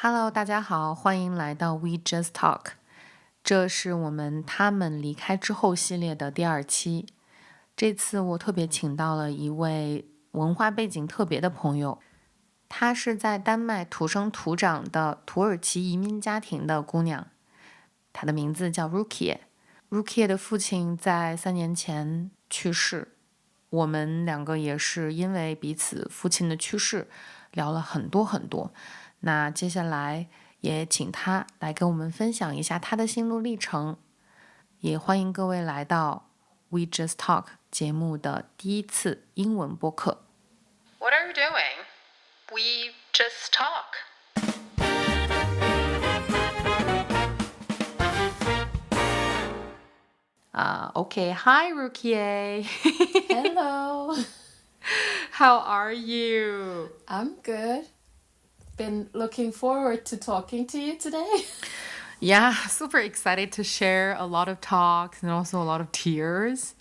Hello，大家好，欢迎来到 We Just Talk， 这是我们他们离开之后系列的第二期。这次我特别请到了一位文化背景特别的朋友，她是在丹麦土生土长的土耳其移民家庭的姑娘，她的名字叫 Rukiye。Rukiye 的父亲在3年前去世，我们两个也是因为彼此父亲的去世聊了很多很多。那接下来也请他来跟我们分享一下他的心路历程，也欢迎各位来到 We Just Talk 节目的第一次英文播客。 What are you doing? We just talk. Okay, hi Rukiye. Hello. How are you? I'm good. Been looking forward to talking to you today. Yeah, super excited to share a lot of talks and also a lot of tears.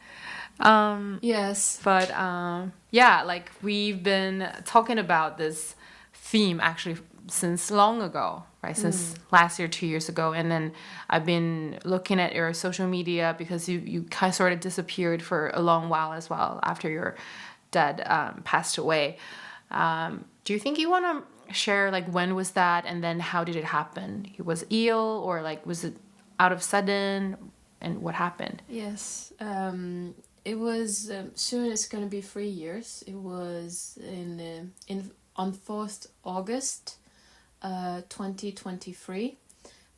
Yes. But yeah, like we've been talking about this theme actually since long ago, right? Since last year, 2 years ago. And then I've been looking at your social media because you kind of sort of disappeared for a long while as well after your dad passed away. Do you think you want to share like when was that and then how did it happen? He was ill or like was it out of sudden and what happened? Yes. It was soon. It's going to be 3 years. It was on 4th August, 2023,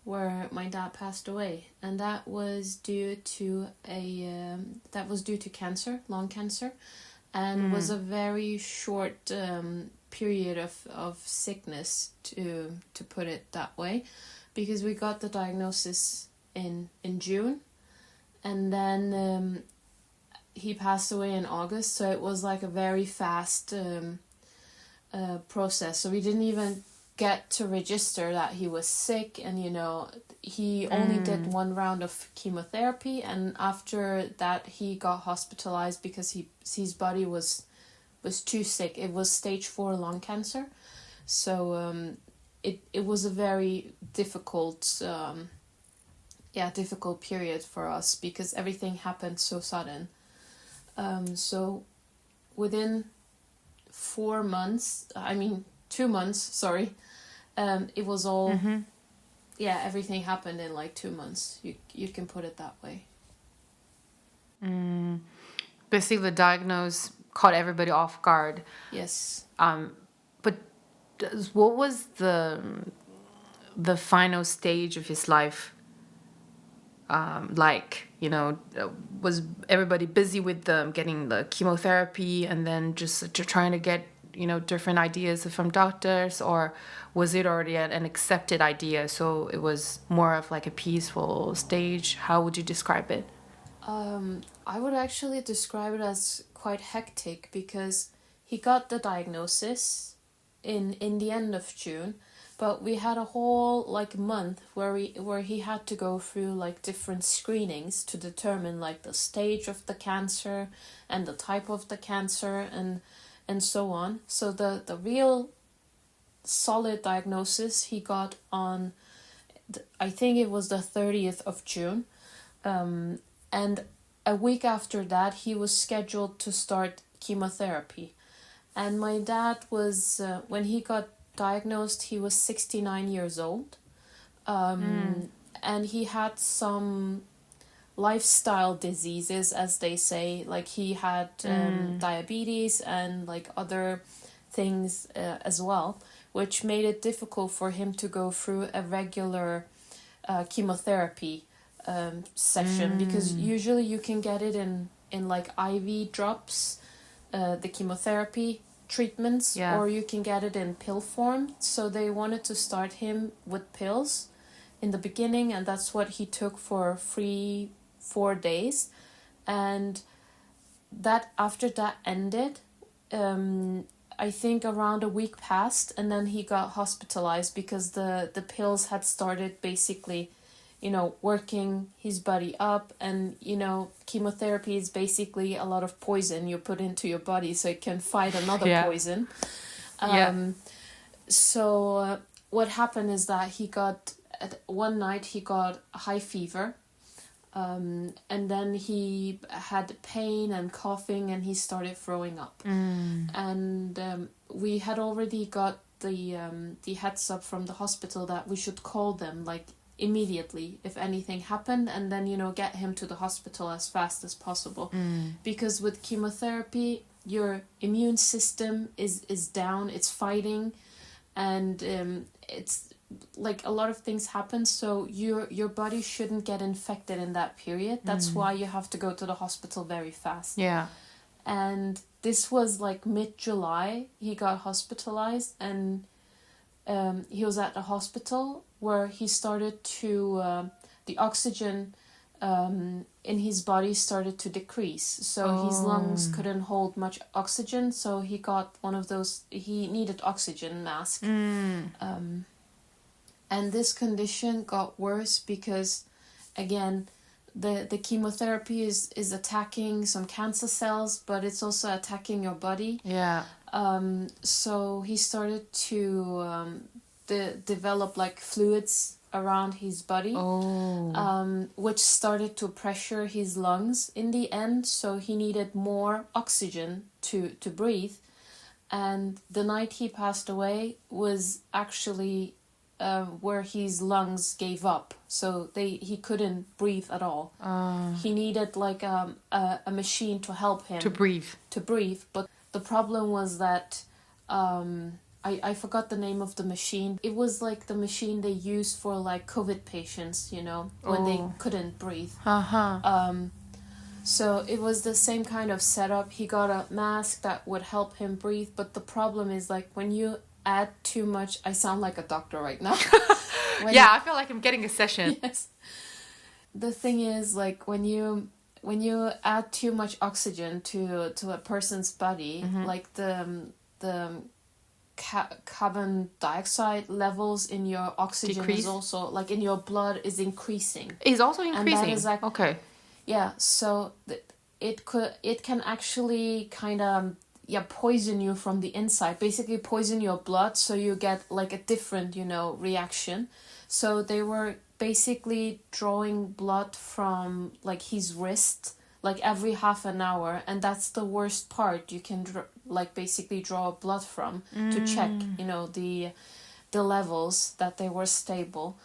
where my dad passed away, and that was due to cancer, lung cancer, and was a very short period of sickness, to put it that way, because we got the diagnosis in June, and then he passed away in August, so it was like a very fast process. So we didn't even get to register that he was sick, and he only did 1 round of chemotherapy, and after that he got hospitalized because his body was too sick. It was stage 4 lung cancer, so it was a very difficult difficult period for us because everything happened so sudden. So within 2 months, sorry, it was all everything happened in like 2 months. You can put it that way. Basically the diagnosis caught everybody off guard. Yes. But what was the final stage of his life like? Was everybody busy with getting the chemotherapy and then just trying to get different ideas from doctors, or was it already an accepted idea, so it was more of like a peaceful stage? How would you describe it? I would actually describe it as quite hectic because he got the diagnosis in the end of June, but we had a whole like month where he had to go through like different screenings to determine like the stage of the cancer and the type of the cancer and so on. So the real solid diagnosis he got on, I think it was the 30th of June, and a week after that he was scheduled to start chemotherapy. And my dad was when he got diagnosed, he was 69 years old, and he had some lifestyle diseases, as they say, like he had diabetes and like other things as well, which made it difficult for him to go through a regular chemotherapy session, because usually you can get it in like IV drops, the chemotherapy treatments, or you can get it in pill form. So they wanted to start him with pills in the beginning, and that's what he took for 4 days. And that after that ended, I think around a week passed, and then he got hospitalized because the pills had started basically working his body up, and chemotherapy is basically a lot of poison you put into your body so it can fight another poison. So what happened is that one night he got a high fever, and then he had pain and coughing, and he started throwing up. And we had already got the heads up from the hospital that we should call them like immediately if anything happened, and then get him to the hospital as fast as possible, because with chemotherapy your immune system is down, it's fighting, and it's like a lot of things happen, so your body shouldn't get infected in that period. That's why you have to go to the hospital very fast. Yeah. And this was like mid-July he got hospitalized, and he was at the hospital where he started to the oxygen in his body started to decrease, so his lungs couldn't hold much oxygen, so he got one of those, he needed oxygen mask. And this condition got worse because, again, the chemotherapy is attacking some cancer cells, but it's also attacking your body. Yeah. So he started to develop like fluids around his body, which started to pressure his lungs in the end, so he needed more oxygen to breathe. And the night he passed away was actually where his lungs gave up, so he couldn't breathe at all. He needed like a machine to help him to breathe. But the problem was that I forgot the name of the machine. It was like the machine they used for like COVID patients, when they couldn't breathe. So it was the same kind of setup. He got a mask that would help him breathe, but the problem is like when you add too much, I sound like a doctor right now. I feel like I'm getting a session. Yes. The thing is, like when you add too much oxygen to a person's body, like the carbon dioxide levels in your oxygen is also like in your blood is increasing. Is also increasing. And that is like, okay. Yeah, so it can actually kind of poison you from the inside, basically poison your blood, so you get like a different reaction. So they were basically drawing blood from like his wrist like every half an hour, and that's the worst part. You can basically draw blood from to check the levels that they were stable,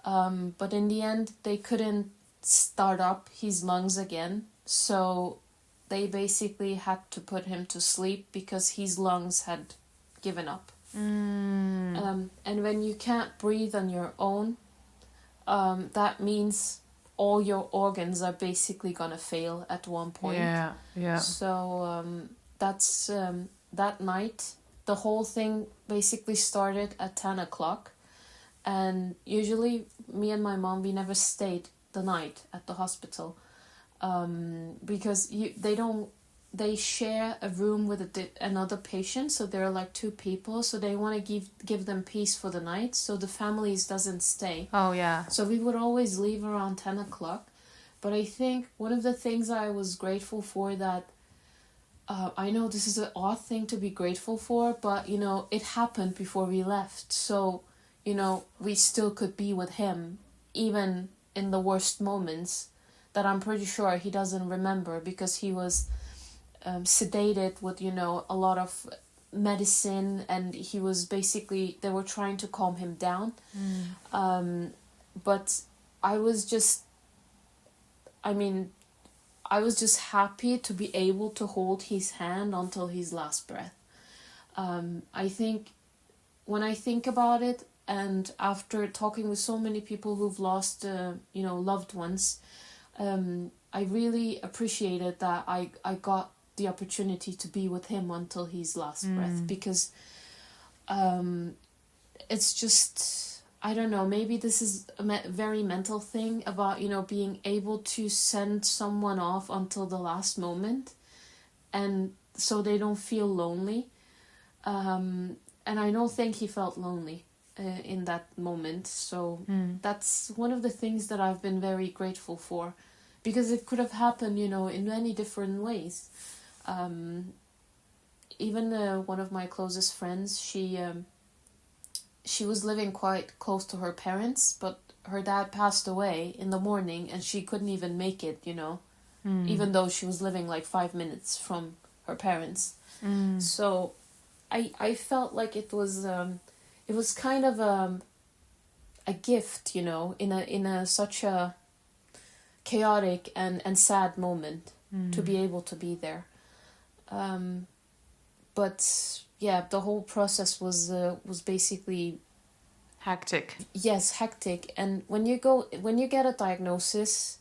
but in the end they couldn't start up his lungs again, so they basically had to put him to sleep because his lungs had given up. And when you can't breathe on your own, that means all your organs are basically gonna fail at one point. Yeah. So that's that night. The whole thing basically started at 10 o'clock, and usually me and my mom, we never stayed the night at the hospital. Because they share a room with another patient, so there are like two people, so they want to give them peace for the night, so the families doesn't stay. So we would always leave around 10 o'clock. But I think one of the things I was grateful for that I know this is an odd thing to be grateful for, but it happened before we left, so we still could be with him even in the worst moments that I'm pretty sure he doesn't remember, because he was sedated with, a lot of medicine, and he was basically, they were trying to calm him down. But I was just happy to be able to hold his hand until his last breath. I think when I think about it, and after talking with so many people who've lost, loved ones, I really appreciated that I got the opportunity to be with him until his last breath, because it's just, I don't know, maybe this is a very mental thing about, being able to send someone off until the last moment, and so they don't feel lonely. And I don't think he felt lonely in that moment, so that's one of the things that I've been very grateful for, because it could have happened, in many different ways. Even one of my closest friends, she was living quite close to her parents, but her dad passed away in the morning and she couldn't even make it, even though she was living like 5 minutes from her parents. So I felt like it was kind of a gift, in a such a chaotic and sad moment to be able to be there. But yeah, the whole process was basically hectic. Yes, hectic. And when you get a diagnosis,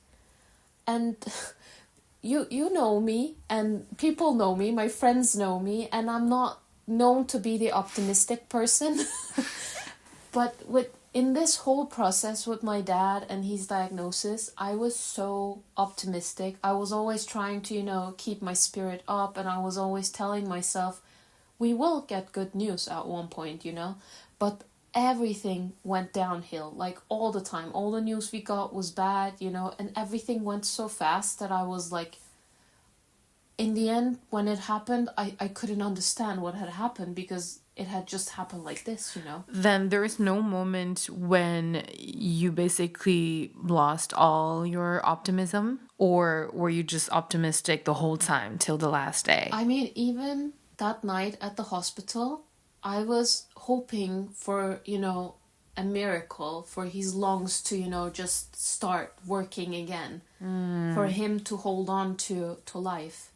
and you know me, and people know me, my friends know me, and I'm not known to be the optimistic person. But in this whole process with my dad and his diagnosis, I was so optimistic. I was always trying to, keep my spirit up, and I was always telling myself, we will get good news at one point, But everything went downhill, like all the time. All the news we got was bad, and everything went so fast that I was like, in the end, when it happened, I couldn't understand what had happened because it had just happened like this, Then there is no moment when you basically lost all your optimism, or were you just optimistic the whole time till the last day? I mean, even that night at the hospital, I was hoping for, a miracle, for his lungs to, just start working again, for him to hold on to life.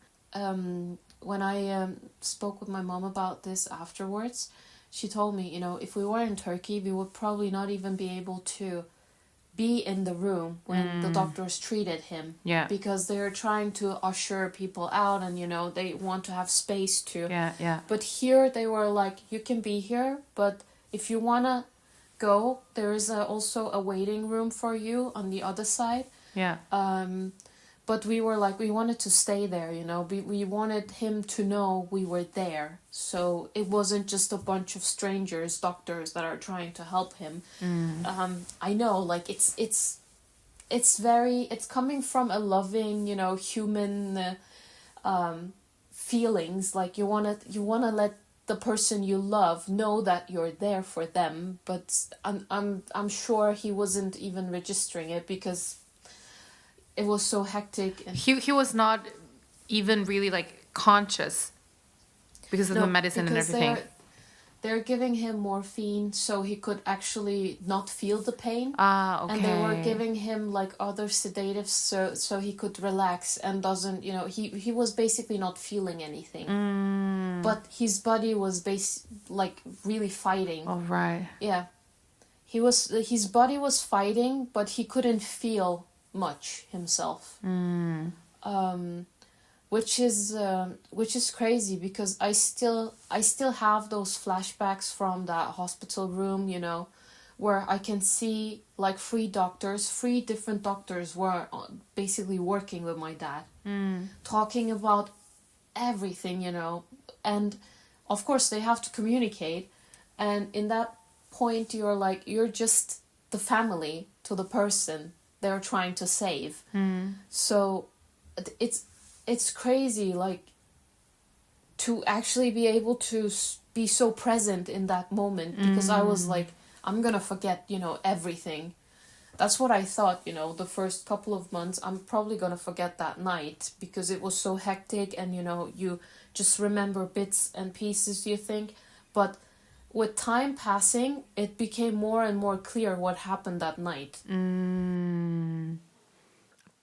When I spoke with my mom about this afterwards, she told me, if we were in Turkey, we would probably not even be able to be in the room when the doctors treated him. Yeah. Because they're trying to usher people out and, they want to have space to. Yeah. But here they were like, you can be here, but if you want to go, there is also a waiting room for you on the other side. Yeah. But we were like, we wanted to stay there, we wanted him to know we were there. So it wasn't just a bunch of strangers, doctors that are trying to help him. I know, like, it's coming from a loving, human feelings. Like you wanna let the person you love know that you're there for them. But I'm sure he wasn't even registering it because it was so hectic. And he was not even really like conscious because of the medicine and everything. They're giving him morphine so he could actually not feel the pain. Okay. And they were giving him like other sedatives so he could relax and doesn't, he was basically not feeling anything. But his body was like really fighting. Oh, right. Yeah. His body was fighting, but he couldn't feel much himself. Which is crazy because I still have those flashbacks from that hospital room, where I can see like three different doctors were basically working with my dad, talking about everything, and of course they have to communicate, and in that point you're just the family to the person they're trying to save. So it's crazy, like, to actually be able to be so present in that moment, because I was like, I'm gonna forget, everything. That's what I thought, the first couple of months. I'm probably gonna forget that night because it was so hectic, and, you just remember bits and pieces, you think. But with time passing, it became more and more clear what happened that night.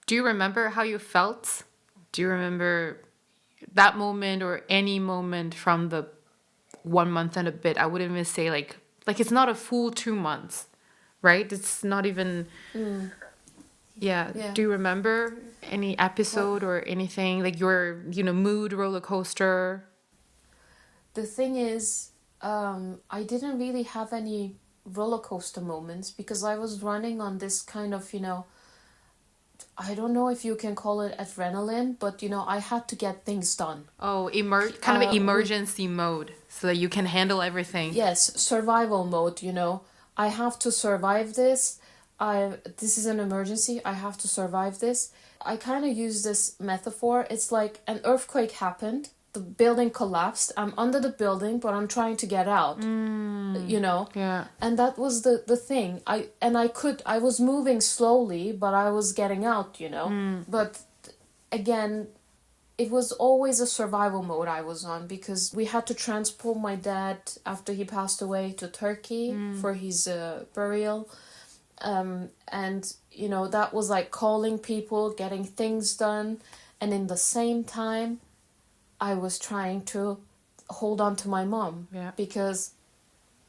Do you remember how you felt? Do you remember that moment or any moment from the 1 month and a bit? I wouldn't even say like it's not a full 2 months, right? It's not even. Yeah. Do you remember any episode or anything, like your mood roller coaster? The thing is, I didn't really have any roller coaster moments because I was running on this kind of, I don't know if you can call it adrenaline, but, I had to get things done. Oh, kind of emergency mode so that you can handle everything. Yes, survival mode, I have to survive this. This is an emergency. I have to survive this. I kind of use this metaphor. It's like an earthquake happened. the building collapsed. I'm under the building, but I'm trying to get out, you know? Yeah. And that was the thing. I was moving slowly, but I was getting out, you know? But again, it was always a survival mode I was on, because we had to transport my dad after he passed away to Turkey for his burial. And, you know, that was like calling people, getting things done. And in the same time, I was trying to hold on to my mom. Yeah. Because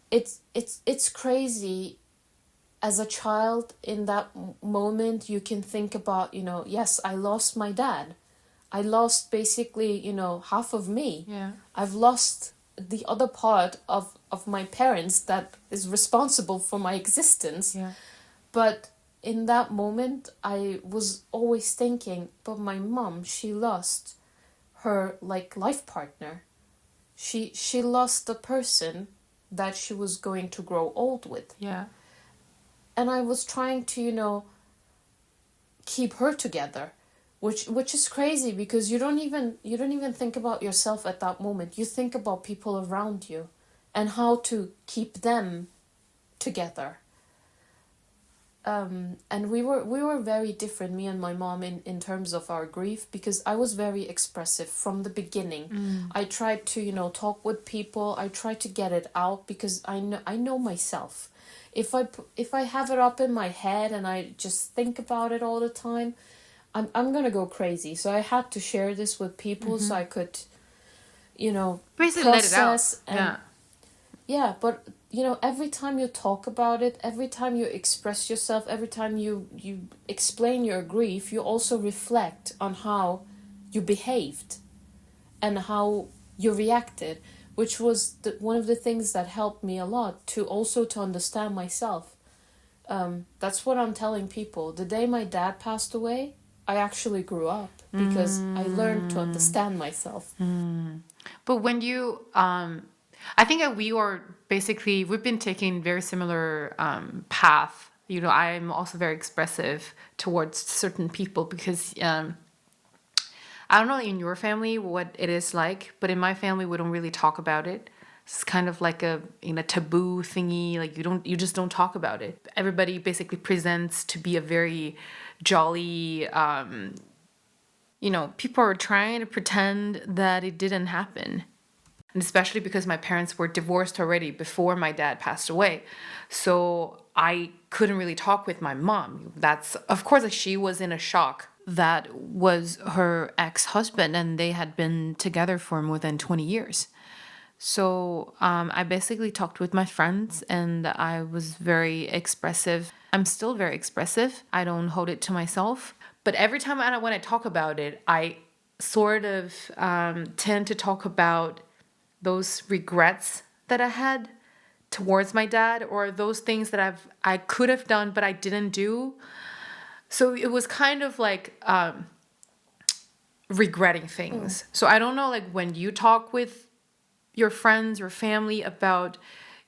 it's crazy. As a child, in that moment, you can think about, you know, yes, I lost my dad. I lost basically, you know, half of me. Yeah. I've lost the other part of my parents that is responsible for my existence. Yeah. But in that moment, I was always thinking, but my mom, she lost her, like, life partner. She lost the person that she was going to grow old with. Yeah. And I was trying to, you know, keep her together. Which is crazy, because you don't even think about yourself at that moment. You think about people around you and how to keep them together. And we were very different, me and my mom, in terms of our grief, because I was very expressive from the beginning. I tried to, you know, talk with people. I tried to get it out, because I know myself. If I have it up in my head and I just think about it all the time, I'm gonna go crazy. So I had to share this with people so I could, you know, basically process. Let it out. Yeah, but you know, every time you talk about it, every time you express yourself, every time you explain your grief, you also reflect on how you behaved and how you reacted, which was one of the things that helped me a lot to understand myself. That's what I'm telling people. The day my dad passed away, I actually grew up, because I learned to understand myself. But when you, I think that we've been taking very similar path. You know, I'm also very expressive towards certain people, because I don't know in your family what it is like, but in my family we don't really talk about it. It's kind of like a taboo thingy. Like you just don't talk about it. Everybody basically presents to be a very jolly, you know, people are trying to pretend that it didn't happen. And especially because my parents were divorced already before my dad passed away. So I couldn't really talk with my mom. That's, of course, like, she was in a shock. That was her ex-husband, and they had been together for more than 20 years. So I basically talked with my friends, and I was very expressive. I'm still very expressive. I don't hold it to myself. But every time when I talk about it, I sort of tend to talk about those regrets that I had towards my dad, or those things that I could have done but I didn't do. So it was kind of like regretting things. So I don't know, like, when you talk with your friends or family about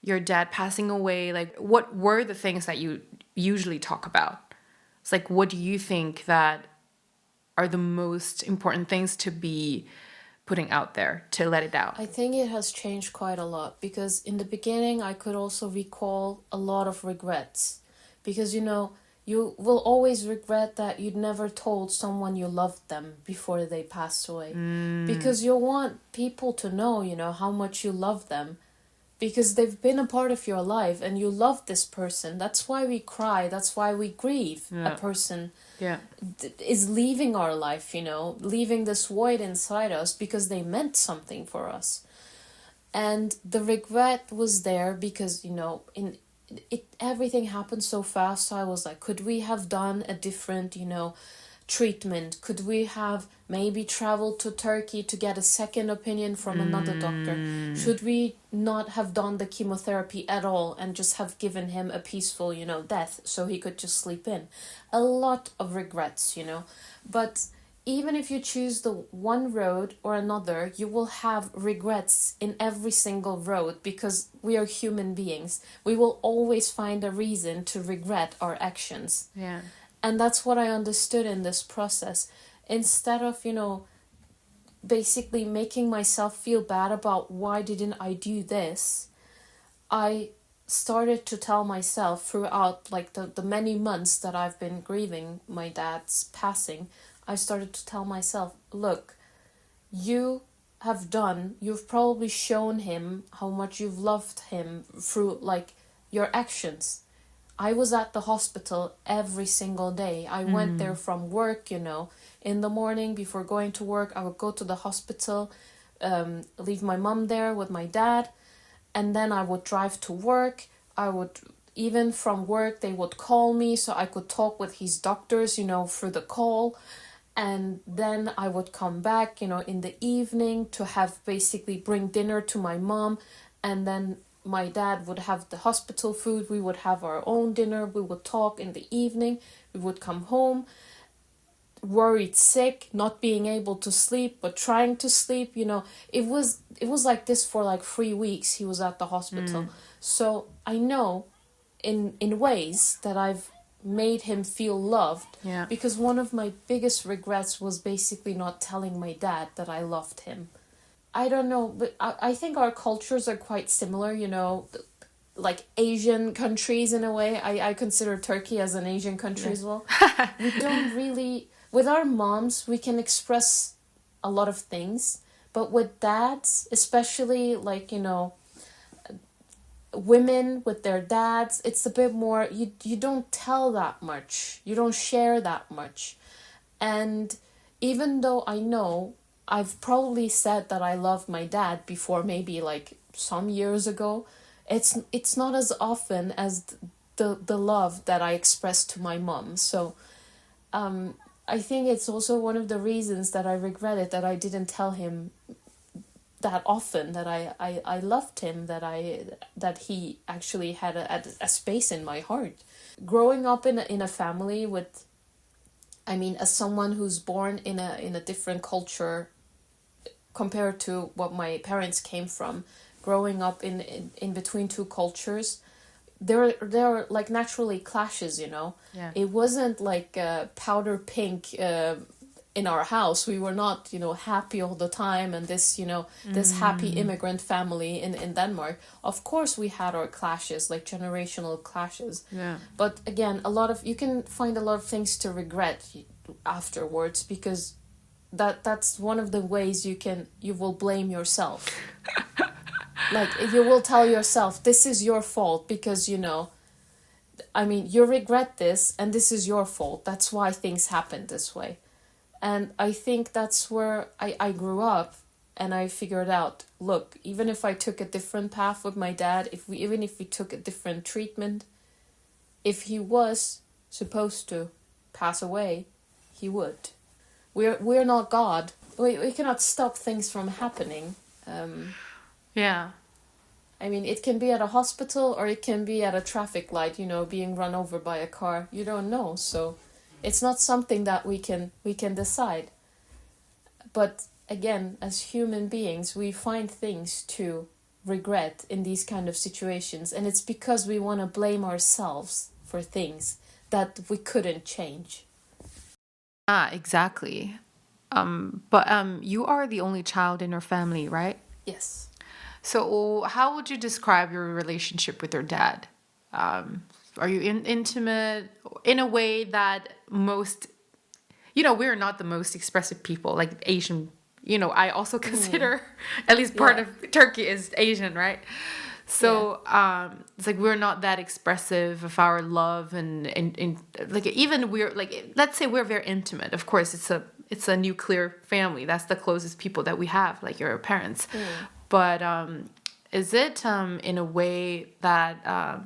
your dad passing away, like, what were the things that you usually talk about? It's like, what do you think that are the most important things to be putting out there, to let it out? I think it has changed quite a lot, because in the beginning I could also recall a lot of regrets, because, you know, you will always regret that you'd never told someone you loved them before they passed away. Because you want people to know, you know, how much you love them, because they've been a part of your life and you love this person. That's why we cry. That's why we grieve. A person is leaving our life, you know, leaving this void inside us, because they meant something for us. And the regret was there because, you know, everything happened so fast. So I was like, could we have done a different, you know, treatment? Could we have maybe traveled to Turkey to get a second opinion from another doctor? Should we not have done the chemotherapy at all and just have given him a peaceful, you know, death so he could just sleep in? A lot of regrets, you know. But even if you choose the one road or another, you will have regrets in every single road, because we are human beings. We will always find a reason to regret our actions. And that's what I understood in this process. Instead of, you know, basically making myself feel bad about why didn't I do this, I started to tell myself throughout like the many months that I've been grieving my dad's passing, I started to tell myself, look, you've probably shown him how much you've loved him through like your actions. I was at the hospital every single day. I went there from work, in the morning before going to work. I would go to the hospital, leave my mom there with my dad, and then I would drive to work. Even from work, they would call me so I could talk with his doctors, through the call. And then I would come back, in the evening to have basically bring dinner to my mom. And then my dad would have the hospital food. We would have our own dinner. We would talk in the evening. We would come home, worried, sick, not being able to sleep, but trying to sleep. It was like this for like 3 weeks. He was at the hospital. So I know in ways that I've made him feel loved, because one of my biggest regrets was basically not telling my dad that I loved him. I don't know, but I think our cultures are quite similar, like Asian countries in a way. I consider Turkey as an Asian country as well. We don't really, with our moms, we can express a lot of things, but with dads, especially like, women with their dads, it's a bit more, you don't tell that much, you don't share that much. And even though I know I've probably said that I love my dad before, maybe like some years ago, it's not as often as the love that I expressed to my mom. So I think it's also one of the reasons that I regret it, that I didn't tell him that often that I loved him, that he actually had a space in my heart. Growing up in a family with, as someone who's born in a different culture compared to what my parents came from, growing up in between two cultures, there are like naturally clashes, It wasn't like powder pink in our house. We were not, happy all the time, and this, this happy immigrant family in Denmark. Of course we had our clashes, like generational clashes. Yeah. But again, you can find a lot of things to regret afterwards, because that's one of the ways you will blame yourself. Like, you will tell yourself, this is your fault because, you regret this and this is your fault. That's why things happen this way. And I think that's where I grew up, and I figured out, look, even if I took a different path with my dad, even if we took a different treatment, if he was supposed to pass away, he would. We're not God. We cannot stop things from happening. Yeah. It can be at a hospital, or it can be at a traffic light, being run over by a car. You don't know, so it's not something that we can decide. But again, as human beings, we find things to regret in these kind of situations, and it's because we want to blame ourselves for things that we couldn't change. Exactly. But you are the only child in your family, right? Yes. So how would you describe your relationship with your dad? Are you intimate in a way that most, we're not the most expressive people, like Asian, I also consider at least part of Turkey is Asian, right? So it's like we're not that expressive of our love, and like even we're like, let's say we're very intimate. Of course, it's a nuclear family. That's the closest people that we have, like your parents. But is it in a way that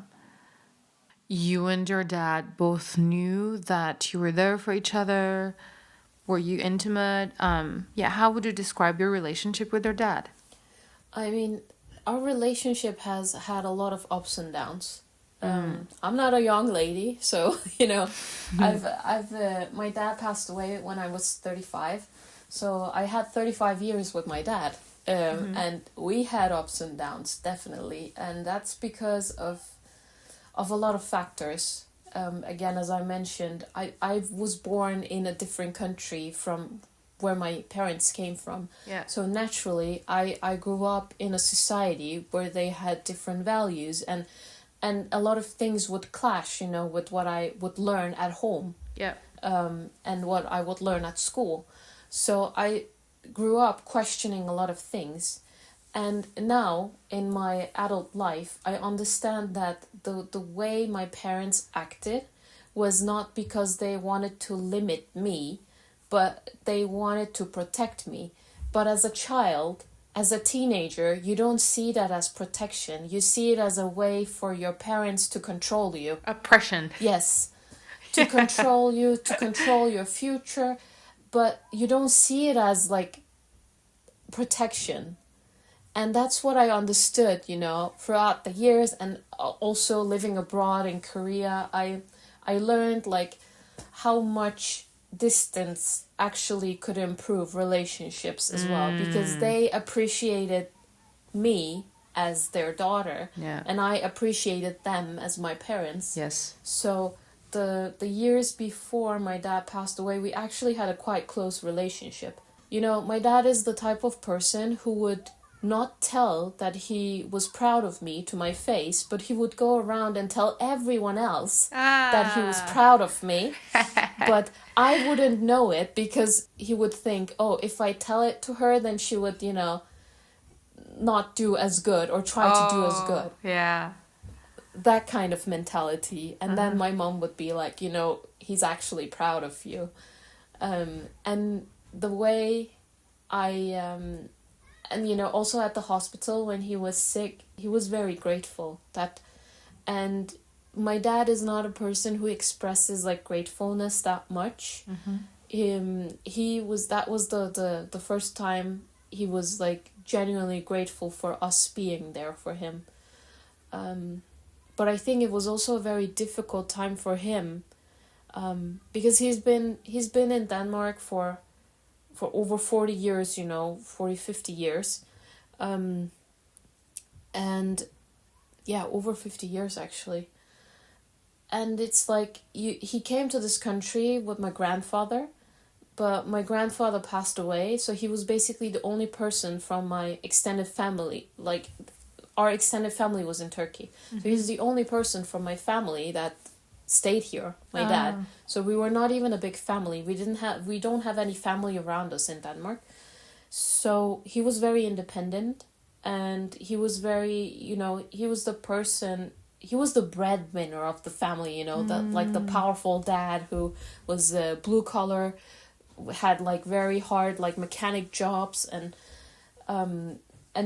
you and your dad both knew that you were there for each other? Were you intimate? How would you describe your relationship with your dad? Our relationship has had a lot of ups and downs. I'm not a young lady, so I've my dad passed away when I was 35, so I had 35 years with my dad, and we had ups and downs, definitely, and that's because of a lot of factors. Again, as I mentioned, I was born in a different country from where my parents came from. Yeah. So naturally, I grew up in a society where they had different values, and a lot of things would clash, you know, with what I would learn at home. Yeah. And what I would learn at school. So I grew up questioning a lot of things. And now, in my adult life, I understand that the way my parents acted was not because they wanted to limit me, but they wanted to protect me. But as a child, as a teenager, you don't see that as protection. You see it as a way for your parents to control you. Oppression. Yes. To control you, to control your future. But you don't see it as, like, protection. And that's what I understood, you know, throughout the years, and also living abroad in Korea. I learned, like, how much distance actually could improve relationships as well, because they appreciated me as their daughter, and I appreciated them as my parents. Yes. So the years before my dad passed away, we actually had a quite close relationship. You know, my dad is the type of person who would not tell that he was proud of me to my face, but he would go around and tell everyone else that he was proud of me. But I wouldn't know it, because he would think, oh, if I tell it to her, then she would, you know, not do as good or try to do as good. Yeah. That kind of mentality. And then my mom would be like, you know, he's actually proud of you. And the way and, you know, also at the hospital when he was sick, he was very grateful that, and my dad is not a person who expresses, like, gratefulness that much. That was the first time he was, like, genuinely grateful for us being there for him. But I think it was also a very difficult time for him, because he's been in Denmark for over 40 years, you know, 50 years. And yeah, over 50 years actually. And it's like, he came to this country with my grandfather, but my grandfather passed away, so he was basically the only person from my extended family. Like, our extended family was in Turkey. So he's the only person from my family that stayed here, my dad. So we were not even a big family. We don't have any family around us in Denmark. So he was very independent, and he was very, you know, he was the breadwinner of the family, you know, like the powerful dad who was blue collar, had, like, very hard, like, mechanic jobs, and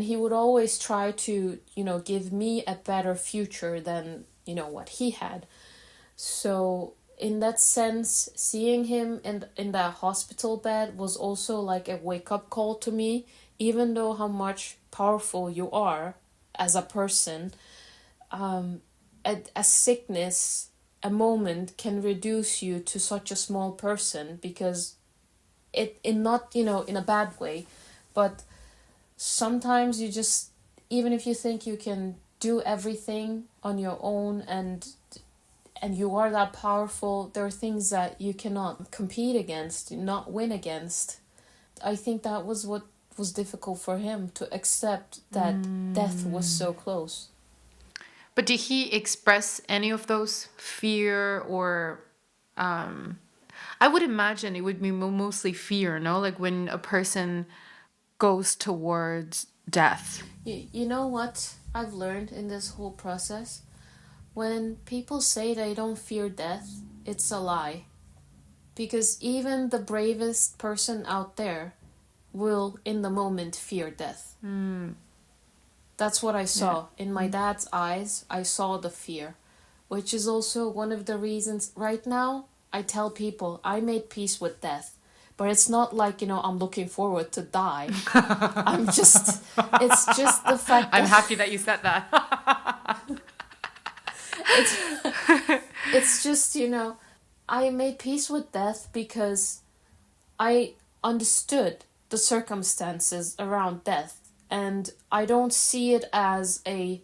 he would always try to, you know, give me a better future than, you know, what he had. So in that sense, seeing him in that hospital bed was also like a wake-up call to me. Even though how much powerful you are as a person, a sickness, a moment can reduce you to such a small person, because in not, you know, in a bad way, but sometimes you just, even if you think you can do everything on your own and you are that powerful, there are things that you cannot compete against, not win against. I think that was what was difficult for him, to accept that death was so close. But did he express any of those fear or... I would imagine it would be mostly fear, no? Like when a person goes towards death. You know what I've learned in this whole process? When people say they don't fear death, it's a lie. Because even the bravest person out there will, in the moment, fear death. That's what I saw. In my dad's eyes, I saw the fear. Which is also one of the reasons, right now, I tell people I made peace with death. But it's not like, you know, I'm looking forward to die. It's just the fact that... I'm happy that you said that. It's just, you know, I made peace with death because I understood the circumstances around death, and I don't see it as a...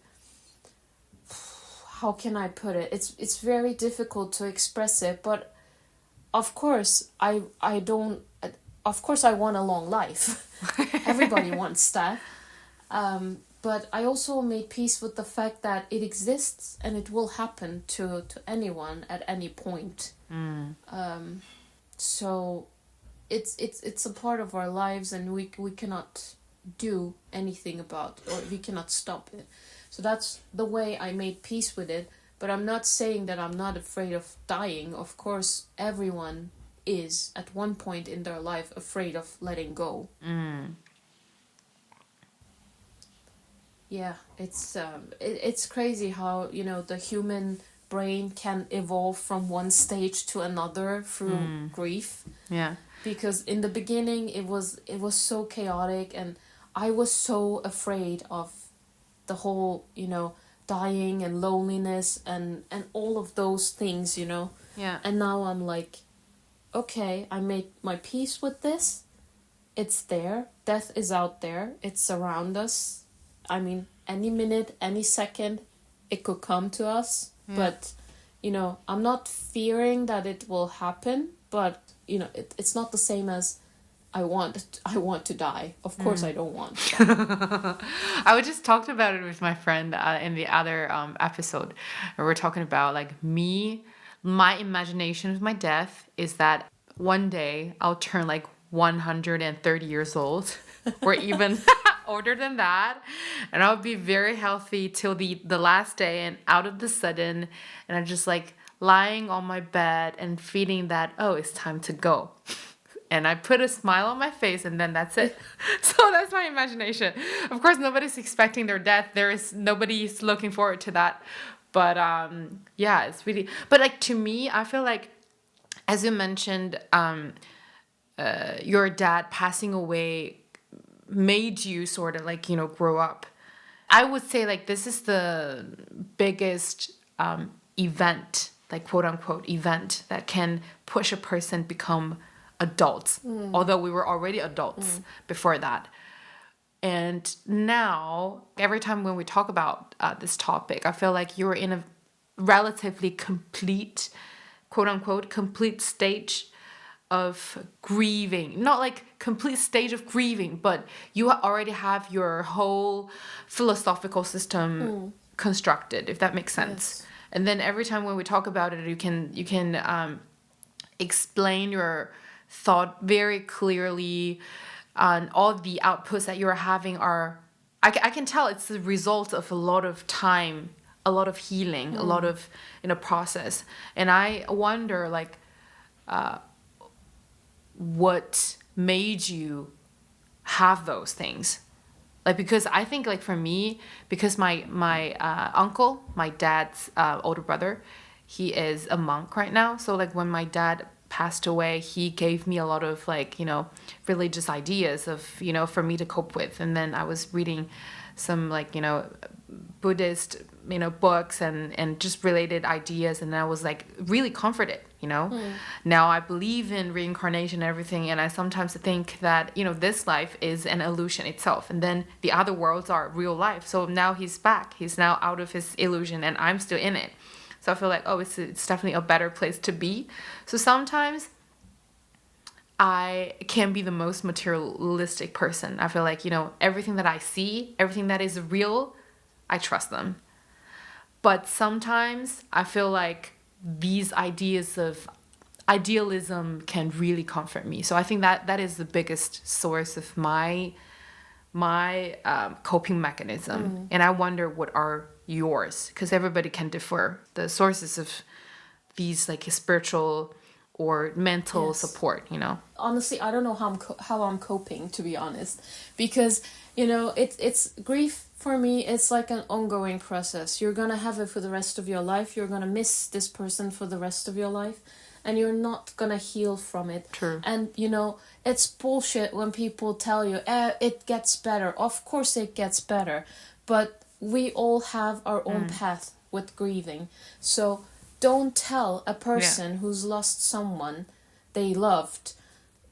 How can I put it? It's very difficult to express it, but of course I don't... of course I want a long life. Everybody wants that. But I also made peace with the fact that it exists and it will happen to anyone at any point. So it's a part of our lives, and we cannot do anything about it, or we cannot stop it. So that's the way I made peace with it. But I'm not saying that I'm not afraid of dying. Of course, everyone is at one point in their life afraid of letting go. Yeah, it's crazy how, you know, the human brain can evolve from one stage to another through grief. Yeah. Because in the beginning it was so chaotic, and I was so afraid of the whole, you know, dying and loneliness and all of those things, you know. Yeah. And now I'm like, okay, I made my peace with this. It's there. Death is out there. It's around us. I mean, any minute, any second, it could come to us. Yeah. But, you know, I'm not fearing that it will happen, but, you know, it's not the same as I want to die. Of course I don't want to die. I just talked about it with my friend in the other episode. Where we're talking about, like, my imagination of my death is that one day I'll turn like 130 years old or even older than that, and I'll be very healthy till the last day, and out of the sudden, and I'm just like lying on my bed and feeling that, oh, it's time to go. And I put a smile on my face, and then that's it. So that's my imagination. Of course, nobody's expecting their death. Nobody's looking forward to that. But yeah, it's really, but like, to me, I feel like, as you mentioned, your dad passing away made you sort of like, you know, grow up. I would say, like, this is the biggest event, like, quote unquote event, that can push a person become adults, although we were already adults before that. And now, every time when we talk about this topic, I feel like you're in a relatively complete, quote unquote, complete stage of grieving. Not like complete stage of grieving, but you already have your whole philosophical system constructed, if that makes sense. Yes. And then every time when we talk about it, you can explain your thought very clearly, and all the outputs that you're having are, I can tell it's the result of a lot of time, a lot of healing, a lot of, in a process. And I wonder, like, what made you have those things? Like, because I think, like, for me, because my uncle, my dad's older brother, he is a monk right now. So, like, when my dad passed away, he gave me a lot of, like, you know, religious ideas of, you know, for me to cope with. And then I was reading some, like, you know, Buddhist, you know, books and just related ideas, and I was like really comforted, you know. Now I believe in reincarnation and everything, and I sometimes think that, you know, this life is an illusion itself, and then the other worlds are real life. So now he's back, he's now out of his illusion, and I'm still in it. So I feel like, oh, it's definitely a better place to be. So sometimes I can be the most materialistic person. I feel like, you know, everything that I see, everything that is real, I trust them. But sometimes I feel like these ideas of idealism can really comfort me. So I think that is the biggest source of my coping mechanism. And I wonder what are yours, because everybody can differ the sources of these, like, spiritual or mental support, you know. Honestly, I don't know how I'm coping, to be honest, because, you know, it's grief for me. It's like an ongoing process. You're gonna have it for the rest of your life. You're gonna miss this person for the rest of your life, and you're not gonna heal from it. True. And, you know, it's bullshit when people tell you, it gets better. Of course it gets better, but we all have our own path with grieving. So don't tell a person who's lost someone they loved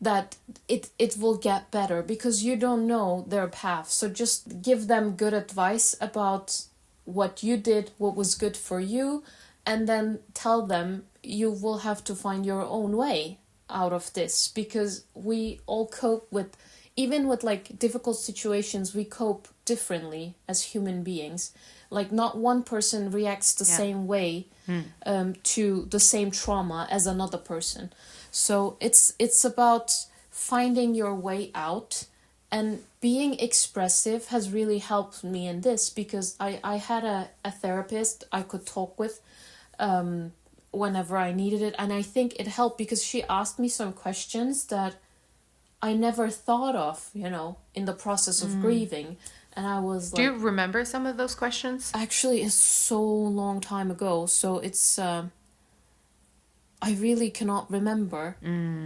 that it will get better, because you don't know their path. So just give them good advice about what you did, what was good for you, and then tell them you will have to find your own way. out of this, because we all cope with, even with like difficult situations, we cope differently as human beings. Like not one person reacts the same way to the same trauma as another person. So it's about finding your way out, and being expressive has really helped me in this, because I had a therapist I could talk with whenever I needed it, and I think it helped because she asked me some questions that I never thought of, you know, in the process of grieving. And I was like... Do you remember some of those questions? Actually, it's so long time ago, so it's... I really cannot remember.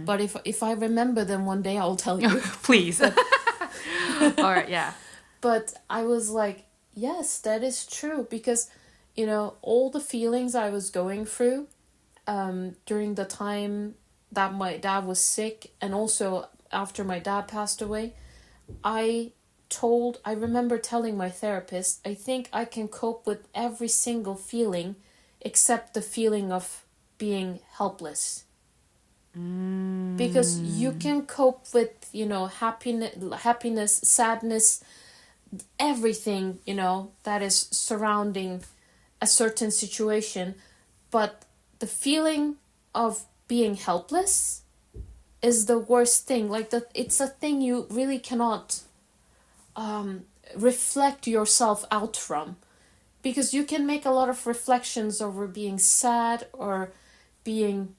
But if I remember them one day, I'll tell you. Please. All right, yeah. But I was like, yes, that is true. Because, you know, all the feelings I was going through during the time that my dad was sick, and also after my dad passed away, I remember telling my therapist, I think I can cope with every single feeling except the feeling of being helpless. Because you can cope with, you know, happiness, sadness, everything, you know, that is surrounding a certain situation. But the feeling of being helpless is the worst thing. Like, it's a thing you really cannot reflect yourself out from, because you can make a lot of reflections over being sad or being,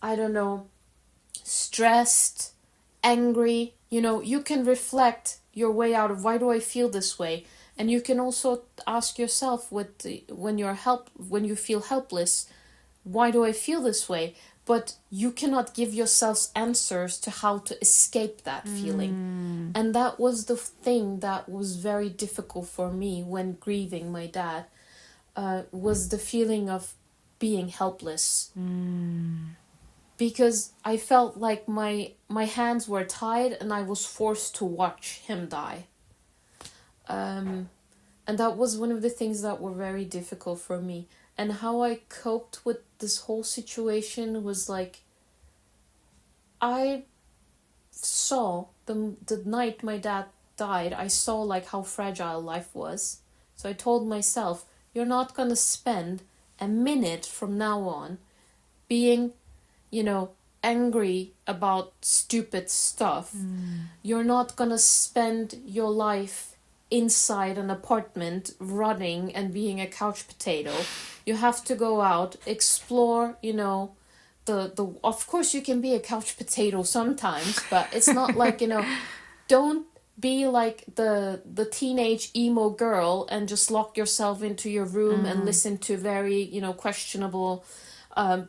I don't know, stressed, angry. You know, you can reflect your way out of, why do I feel this way? And you can also ask yourself when you feel helpless, why do I feel this way? But you cannot give yourselves answers to how to escape that feeling. And that was the thing that was very difficult for me when grieving my dad, was the feeling of being helpless. Because I felt like my hands were tied and I was forced to watch him die. And that was one of the things that were very difficult for me. And how I coped with this whole situation was like, I saw the night my dad died, I saw like how fragile life was. So I told myself, you're not going to spend a minute from now on being, you know, angry about stupid stuff. You're not going to spend your life inside an apartment running and being a couch potato. You have to go out, explore, you know, the of course you can be a couch potato sometimes, but it's not like, you know, don't be like the teenage emo girl and just lock yourself into your room and listen to very, you know, questionable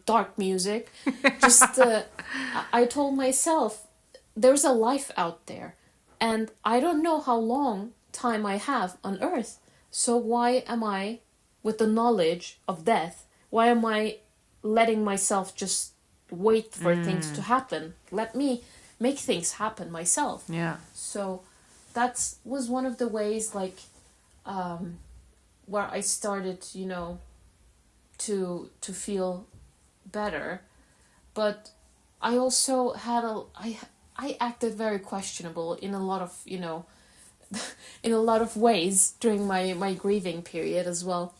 dark music. Just I told myself there's a life out there, and I don't know how long time I have on earth, so why am I, with the knowledge of death, why am I letting myself just wait for things to happen? Let me make things happen myself. Yeah. So that was one of the ways, like, where I started, you know, to feel better. But I also had I acted very questionable in a lot of, you know, in a lot of ways during my grieving period as well.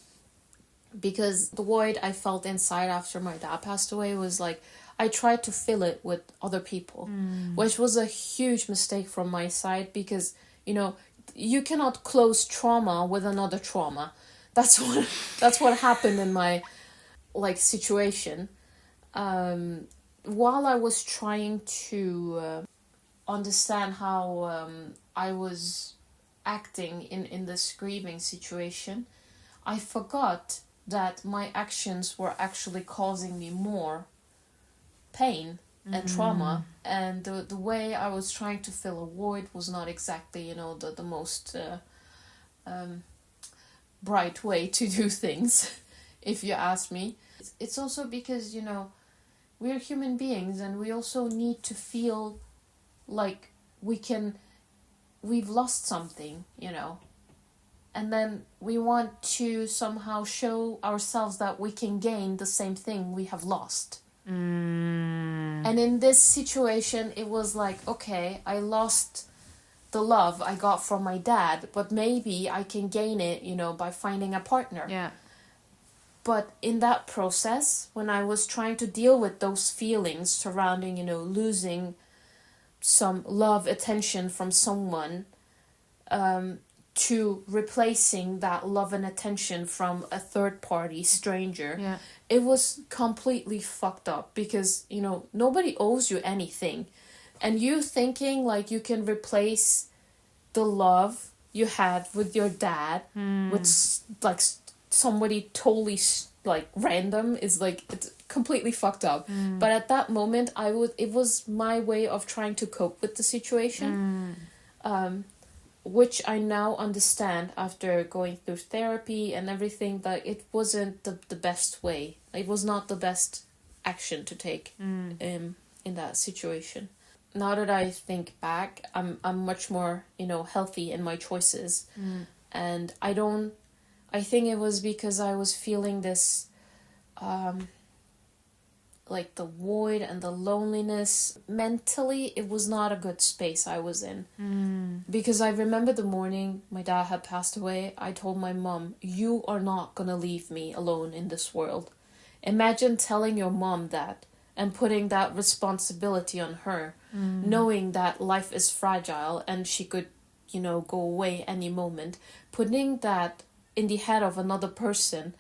Because the void I felt inside after my dad passed away was like, I tried to fill it with other people, which was a huge mistake from my side, because, you know, you cannot close trauma with another trauma. That's what happened in my, like, situation. While I was trying to understand how I was acting in this grieving situation, I forgot that my actions were actually causing me more pain and trauma, and the way I was trying to fill a void was not exactly, you know, the most bright way to do things, if you ask me. It's also because, you know, we're human beings, and we also need to feel like we've lost something, you know, and then we want to somehow show ourselves that we can gain the same thing we have lost. And And in this situation, it was like, okay, I lost the love I got from my dad, but maybe I can gain it, by finding a partner. Yeah. But in that process, when I was trying to deal with those feelings surrounding, losing some love, attention from someone, to replacing that love and attention from a third party stranger, it was completely fucked up because, nobody owes you anything. And you thinking like you can replace the love you had with your dad with like somebody totally like random is like, it's completely fucked up. But at that moment it was my way of trying to cope with the situation, which I now understand after going through therapy and everything, that it wasn't the best way. It was not the best action to take in that situation. Now that I think back, I'm much more, healthy in my choices. And I think it was because I was feeling this, like the void and the loneliness. Mentally, it was not a good space I was in. Because I remember the morning my dad had passed away, I told my mom, you are not gonna leave me alone in this world. Imagine telling your mom that and putting that responsibility on her, knowing that life is fragile and she could, go away any moment. Putting that in the head of another person,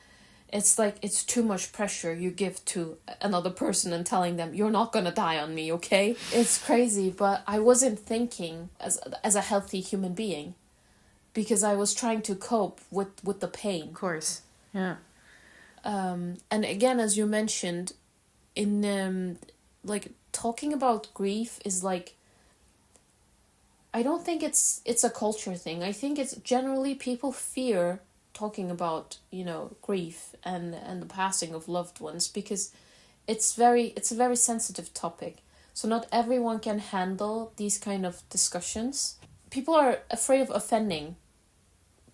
it's like it's too much pressure you give to another person and telling them you're not gonna die on me, okay? It's crazy, but I wasn't thinking as a healthy human being because I was trying to cope with the pain. Of course. Yeah. And again, as you mentioned, in like talking about grief is like, I don't think it's a culture thing. I think it's generally people fear talking about, grief and the passing of loved ones because it's a very sensitive topic. So not everyone can handle these kind of discussions. People are afraid of offending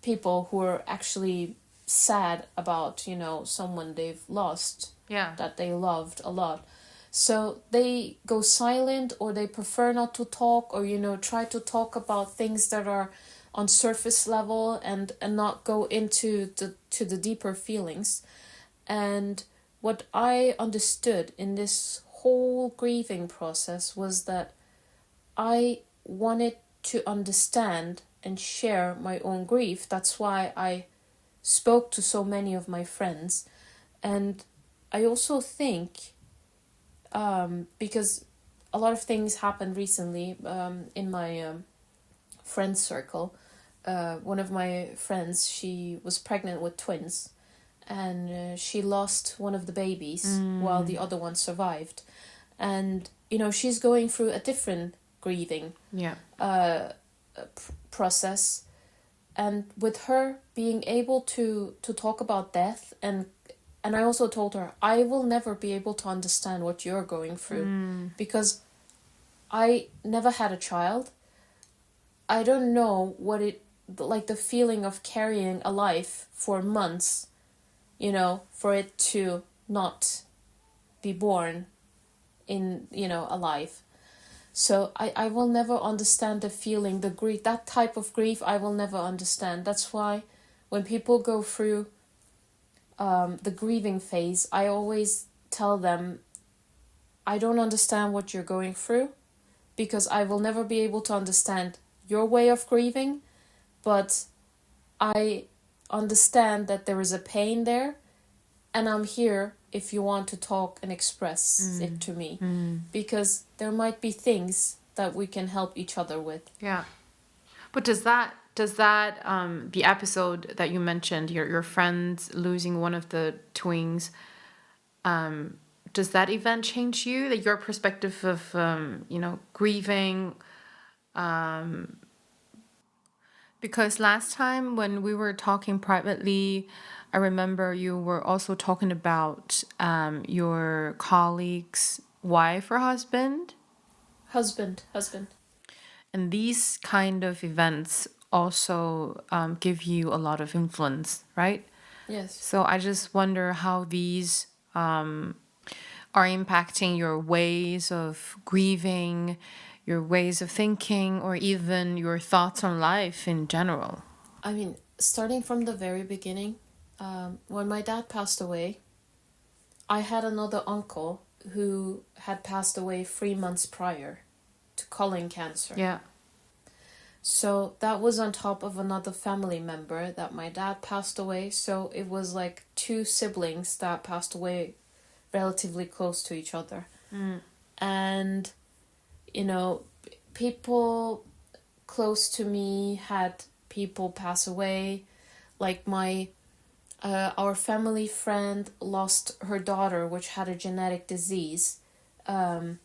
people who are actually sad about, someone they've lost, that they loved a lot. So they go silent, or they prefer not to talk, or, try to talk about things that are on surface level and not go into the deeper feelings. And what I understood in this whole grieving process was that I wanted to understand and share my own grief. That's why I spoke to so many of my friends. And I also think, because a lot of things happened recently in my friend circle. One of my friends, she was pregnant with twins, and she lost one of the babies while the other one survived. And, she's going through a different grieving process. And with her being able to talk about death, and I also told her, I will never be able to understand what you're going through because I never had a child. I don't know what the feeling of carrying a life for months, for it to not be born in, alive. So I will never understand the feeling, the grief, that type of grief I will never understand. That's why when people go through the grieving phase, I always tell them, I don't understand what you're going through because I will never be able to understand your way of grieving, but I understand that there is a pain there, and I'm here if you want to talk and express it to me, because there might be things that we can help each other with. Yeah. But does that the episode that you mentioned, your friends losing one of the twins, does that event change you, that your perspective of grieving? Because last time when we were talking privately, I remember you were also talking about your colleague's wife or husband. Husband. And these kind of events also give you a lot of influence, right? Yes. So I just wonder how these are are impacting your ways of grieving, your ways of thinking, or even your thoughts on life in general? I mean, starting from the very beginning, when my dad passed away, I had another uncle who had passed away 3 months prior to colon cancer. Yeah. So that was on top of another family member that my dad passed away. So it was like 2 siblings that passed away relatively close to each other. And, you know, people close to me had people pass away. Like our family friend lost her daughter, which had a genetic disease. And,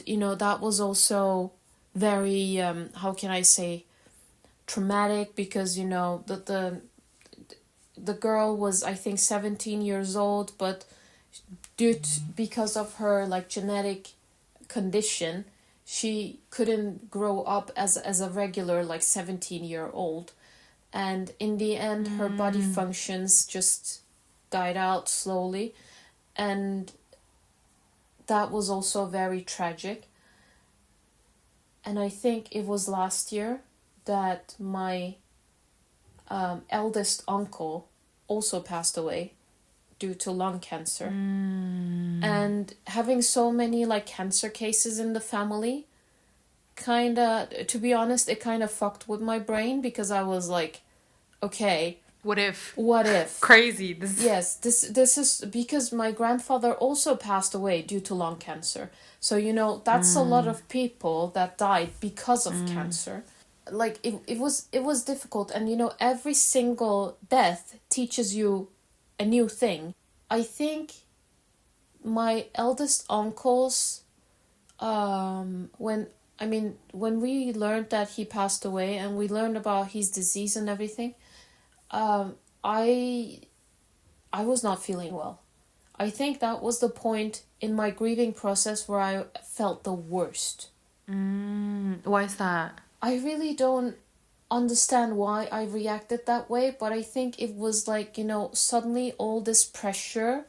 you know, that was also very, how can I say, traumatic, because, you know, the girl was, I think, 17 years old, but because of her, like, genetic condition, she couldn't grow up as a regular, like, 17-year-old. And in the end, her body functions just died out slowly. And that was also very tragic. And I think it was last year that my eldest uncle also passed away due to lung cancer. And having so many, like, cancer cases in the family, to be honest, it kind of fucked with my brain, because I was like, okay, What if? Crazy. Yes, this is because my grandfather also passed away due to lung cancer. So, you know, that's a lot of people that died because of cancer. Like, it was difficult. And, you know, every single death teaches you a new thing. I think my eldest uncles, when we learned that he passed away and we learned about his disease and everything, I was not feeling well. I think that was the point in my grieving process where I felt the worst. Why is that? I really don't understand why I reacted that way, but I think it was like, you know, suddenly all this pressure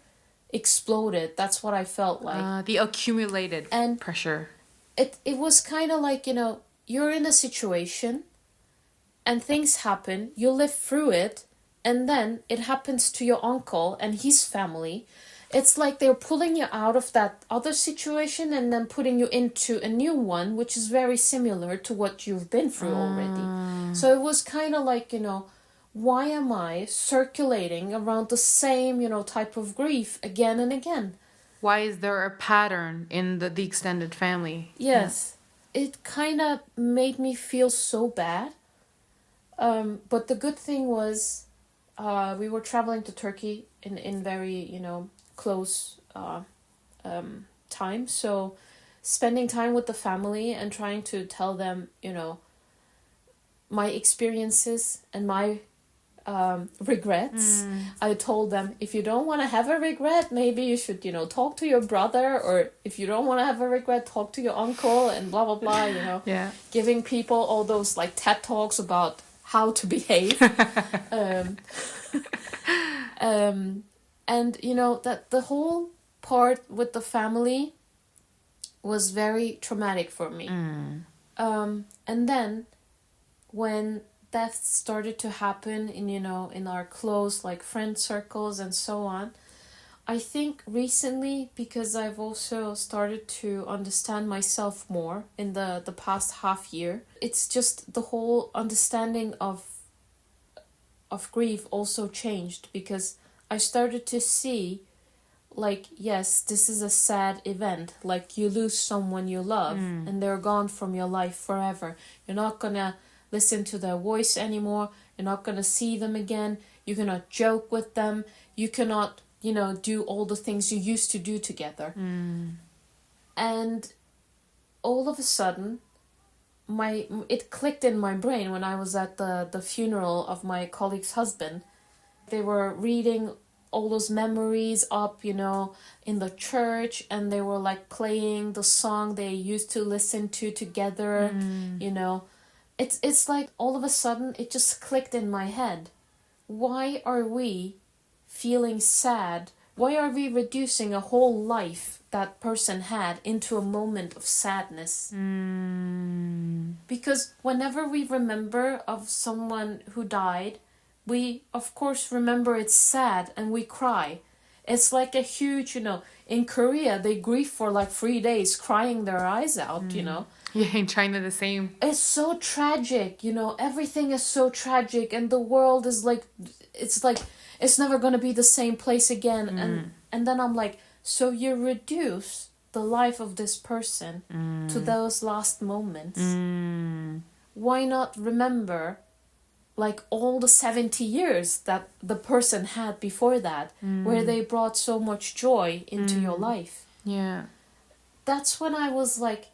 exploded. That's what I felt like. The accumulated pressure. It was kind of like, you know, you're in a situation and things happen, you live through it, and then it happens to your uncle and his family. It's like they're pulling you out of that other situation and then putting you into a new one, which is very similar to what you've been through already. So it was kind of like, you know, why am I circulating around the same, you know, type of grief again and again? Why is there a pattern in the extended family? Yes. Yeah. It kind of made me feel so bad. But the good thing was we were traveling to Turkey in very, you know, close time. So spending time with the family and trying to tell them, you know, my experiences and my regrets. I told them, if you don't want to have a regret, maybe you should, you know, talk to your brother, or if you don't want to have a regret, talk to your uncle, and blah, blah, blah, you know. Yeah. Giving people all those, like, TED Talks about how to behave. And, you know, that the whole part with the family was very traumatic for me. And then when deaths started to happen in, you know, in our close, like, friend circles and so on, I think recently, because I've also started to understand myself more in the past half year, it's just the whole understanding of grief also changed, because I started to see, like, yes, this is a sad event. Like, you lose someone you love and they're gone from your life forever. You're not gonna listen to their voice anymore. You're not gonna see them again. You cannot joke with them. You cannot, you know, do all the things you used to do together. And all of a sudden, it clicked in my brain when I was at the funeral of my colleague's husband. They were reading all those memories up, you know, in the church, and they were, like, playing the song they used to listen to together, you know. It's like all of a sudden it just clicked in my head. Why are we feeling sad Why are we reducing a whole life that person had into a moment of sadness? Because whenever we remember of someone who died, we of course remember it's sad and we cry. It's like a huge, in Korea they grieve for like 3 days crying their eyes out, Yeah, in China the same. It's so tragic, everything is so tragic and the world is like it's never going to be the same place again. And then I'm like, so you reduce the life of this person to those last moments. Why not remember like all the 70 years that the person had before that, where they brought so much joy into your life? Yeah. That's when I was like,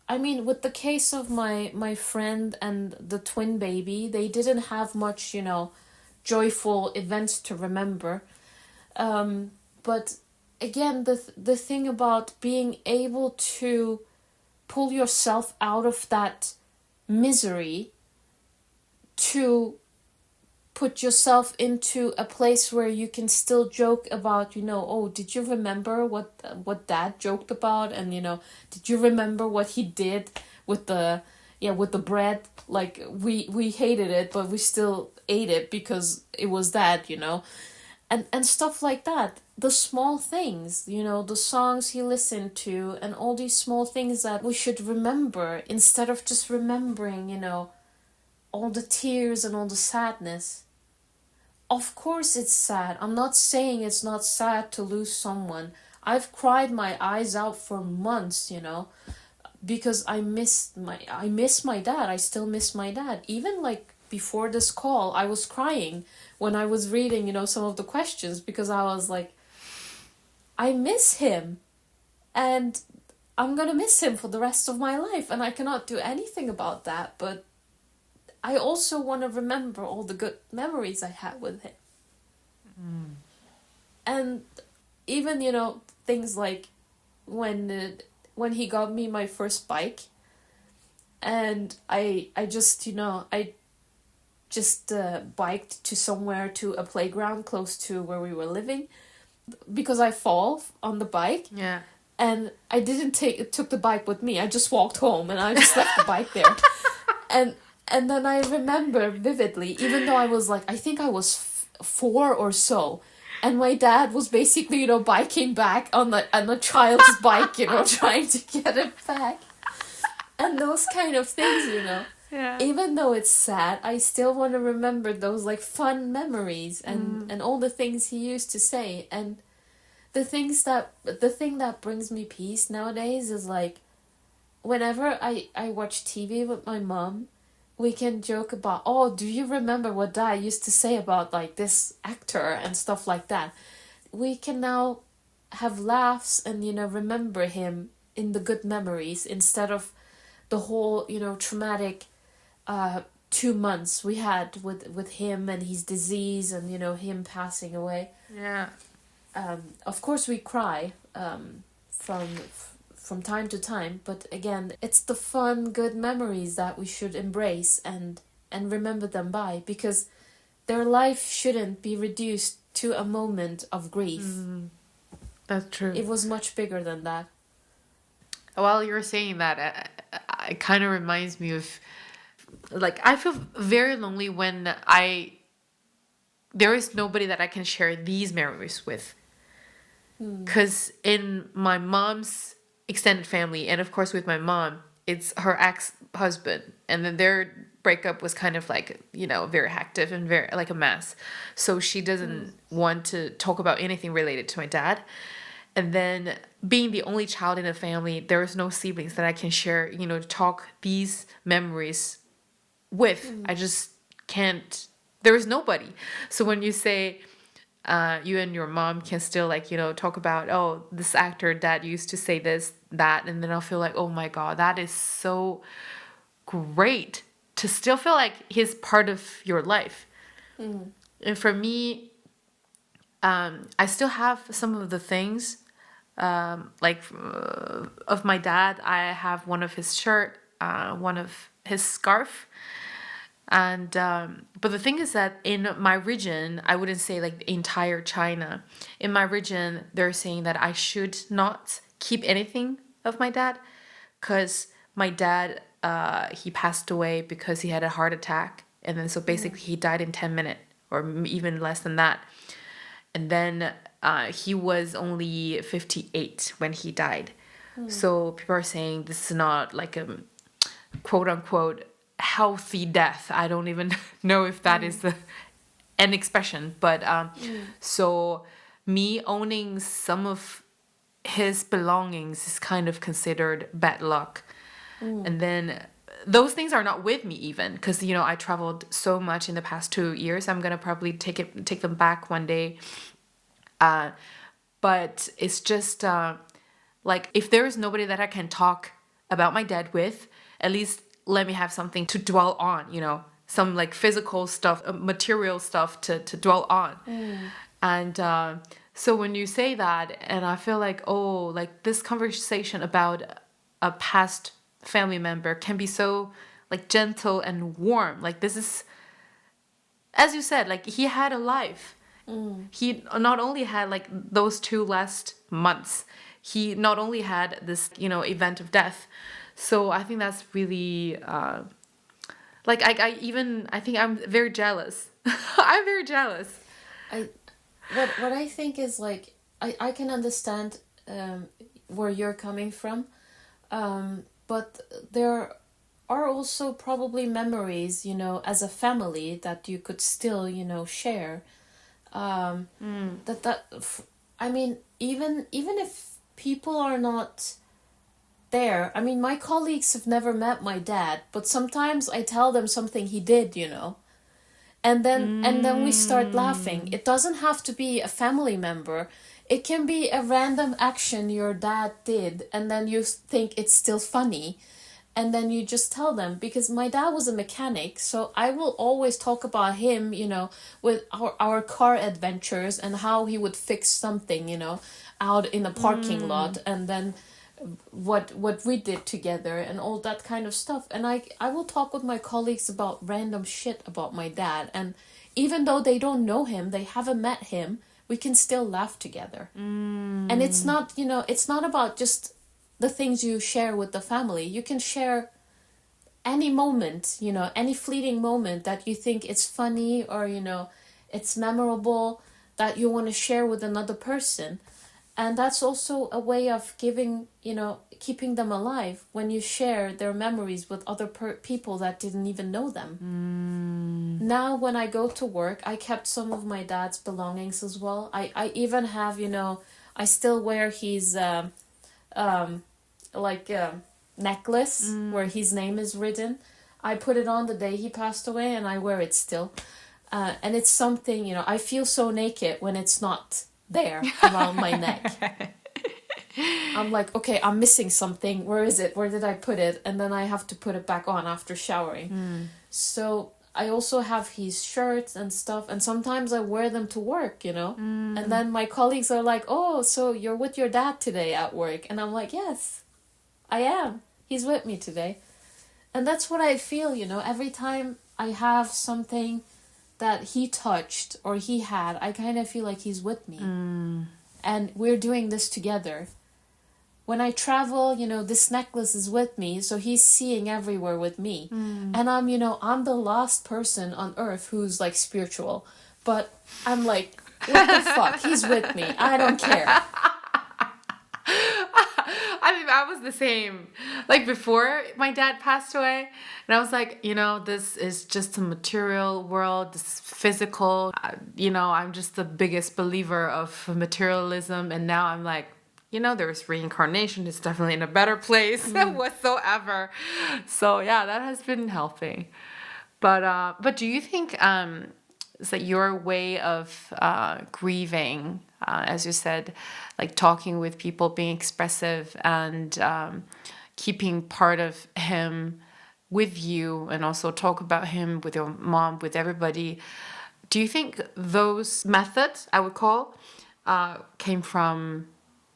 I mean, with the case of my friend and the twin baby, they didn't have much, joyful events to remember. But again, the thing about being able to pull yourself out of that misery to put yourself into a place where you can still joke about, oh, did you remember what dad joked about? And, did you remember what he did with the bread? Like we hated it, but we still ate it because it was that, and stuff like that. The small things, the songs he listened to and all these small things that we should remember instead of just remembering, all the tears and all the sadness. Of course it's sad. I'm not saying it's not sad to lose someone. I've cried my eyes out for months, because I miss my dad. I still miss my dad. Even like before this call, I was crying when I was reading, some of the questions because I was like, I miss him and I'm gonna miss him for the rest of my life and I cannot do anything about that, but I also want to remember all the good memories I had with him. And even, things like when he got me my first bike and I just biked to somewhere, to a playground close to where we were living because I fall on the bike. Yeah. And I didn't took the bike with me. I just walked home and I just left the bike there. And then I remember vividly, even though I was like, I think I was 4 or so, and my dad was basically, biking back on a child's bike, trying to get it back. And those kind of things, Yeah. Even though it's sad, I still want to remember those like fun memories and all the things he used to say. And the thing that brings me peace nowadays is like, whenever I watch TV with my mom, we can joke about, oh, do you remember what dad used to say about like this actor and stuff like that? We can now have laughs and, remember him in the good memories instead of the whole, traumatic 2 months we had with him and his disease and, him passing away. Yeah. Of course we cry from time to time, but again, it's the fun, good memories that we should embrace and remember them by, because their life shouldn't be reduced to a moment of grief. That's true. It was much bigger than that. While you were saying that, it kind of reminds me of, like, I feel very lonely when there is nobody that I can share these memories with. Because in my mom's extended family, and of course with my mom, it's her ex-husband, and then their breakup was kind of like, very hectic and very like a mess, so she doesn't want to talk about anything related to my dad. And then being the only child in the family, there is no siblings that I can share, talk these memories with. I just can't. There is nobody. So when you say you and your mom can still talk about, oh, this actor that used to say this, that, and then I'll feel like, oh my God, that is so great to still feel like he's part of your life. And for me, I still have some of the things, of my dad. I have one of his shirt, one of his scarf, And but the thing is that in my region, I wouldn't say like the entire China. In my region, they're saying that I should not keep anything of my dad, because my dad he passed away because he had a heart attack, and then so basically he died in 10 minutes or even less than that. And then he was only 58 when he died. So people are saying this is not like a quote unquote healthy death. I don't even know if that is an expression, but so me owning some of his belongings is kind of considered bad luck. And then those things are not with me even, because I traveled so much in the past 2 years. I'm gonna probably take them back one day. But it's just like, if there is nobody that I can talk about my dad with, at least let me have something to dwell on, some like physical stuff, material stuff to dwell on. And so when you say that, and I feel like, oh, like this conversation about a past family member can be so like gentle and warm. Like this is, as you said, like he had a life. He not only had like those 2 last months, he not only had this, event of death. So I think that's really, like I think I'm very jealous. I'm very jealous. What I think is like, I can understand where you're coming from, but there are also probably memories, as a family that you could still, share. I mean, even if people are not there, I mean, my colleagues have never met my dad, but sometimes I tell them something he did, and then we start laughing. It doesn't have to be a family member. It can be a random action your dad did, and then you think it's still funny, and then you just tell them. Because my dad was a mechanic, so I will always talk about him, with our car adventures and how he would fix something, out in a parking lot, and then what we did together and all that kind of stuff. And I will talk with my colleagues about random shit about my dad, and even though they don't know him, they haven't met him, we can still laugh together. And it's not, it's not about just the things you share with the family. You can share any moment, any fleeting moment that you think it's funny or, it's memorable, that you want to share with another person. And that's also a way of giving, keeping them alive when you share their memories with other people that didn't even know them. Now, when I go to work, I kept some of my dad's belongings as well. I even have, I still wear his, necklace where his name is written. I put it on the day he passed away, and I wear it still. And it's something, I feel so naked when it's not there around my neck. I'm like, okay, I'm missing something. Where is it? Where did I put it? And then I have to put it back on after showering. So I also have his shirts and stuff, and sometimes I wear them to work, And then my colleagues are like, oh, so you're with your dad today at work? And I'm like, yes, I am. He's with me today. And that's what I feel, every time I have something that he touched or he had, I kind of feel like he's with me. And we're doing this together. When I travel, this necklace is with me, so he's seeing everywhere with me. And I'm, I'm the last person on earth who's like spiritual. But I'm like, what the fuck? He's with me. I don't care. I mean, I was the same. Like before my dad passed away, and I was like, this is just a material world. This is physical. I'm just the biggest believer of materialism. And now I'm like, there's reincarnation. It's definitely in a better place whatsoever. So yeah, that has been helping. But do you think is that your way of grieving, as you said, like talking with people, being expressive, and keeping part of him with you, and also talk about him with your mom, with everybody. Do you think those methods, I would call, came from,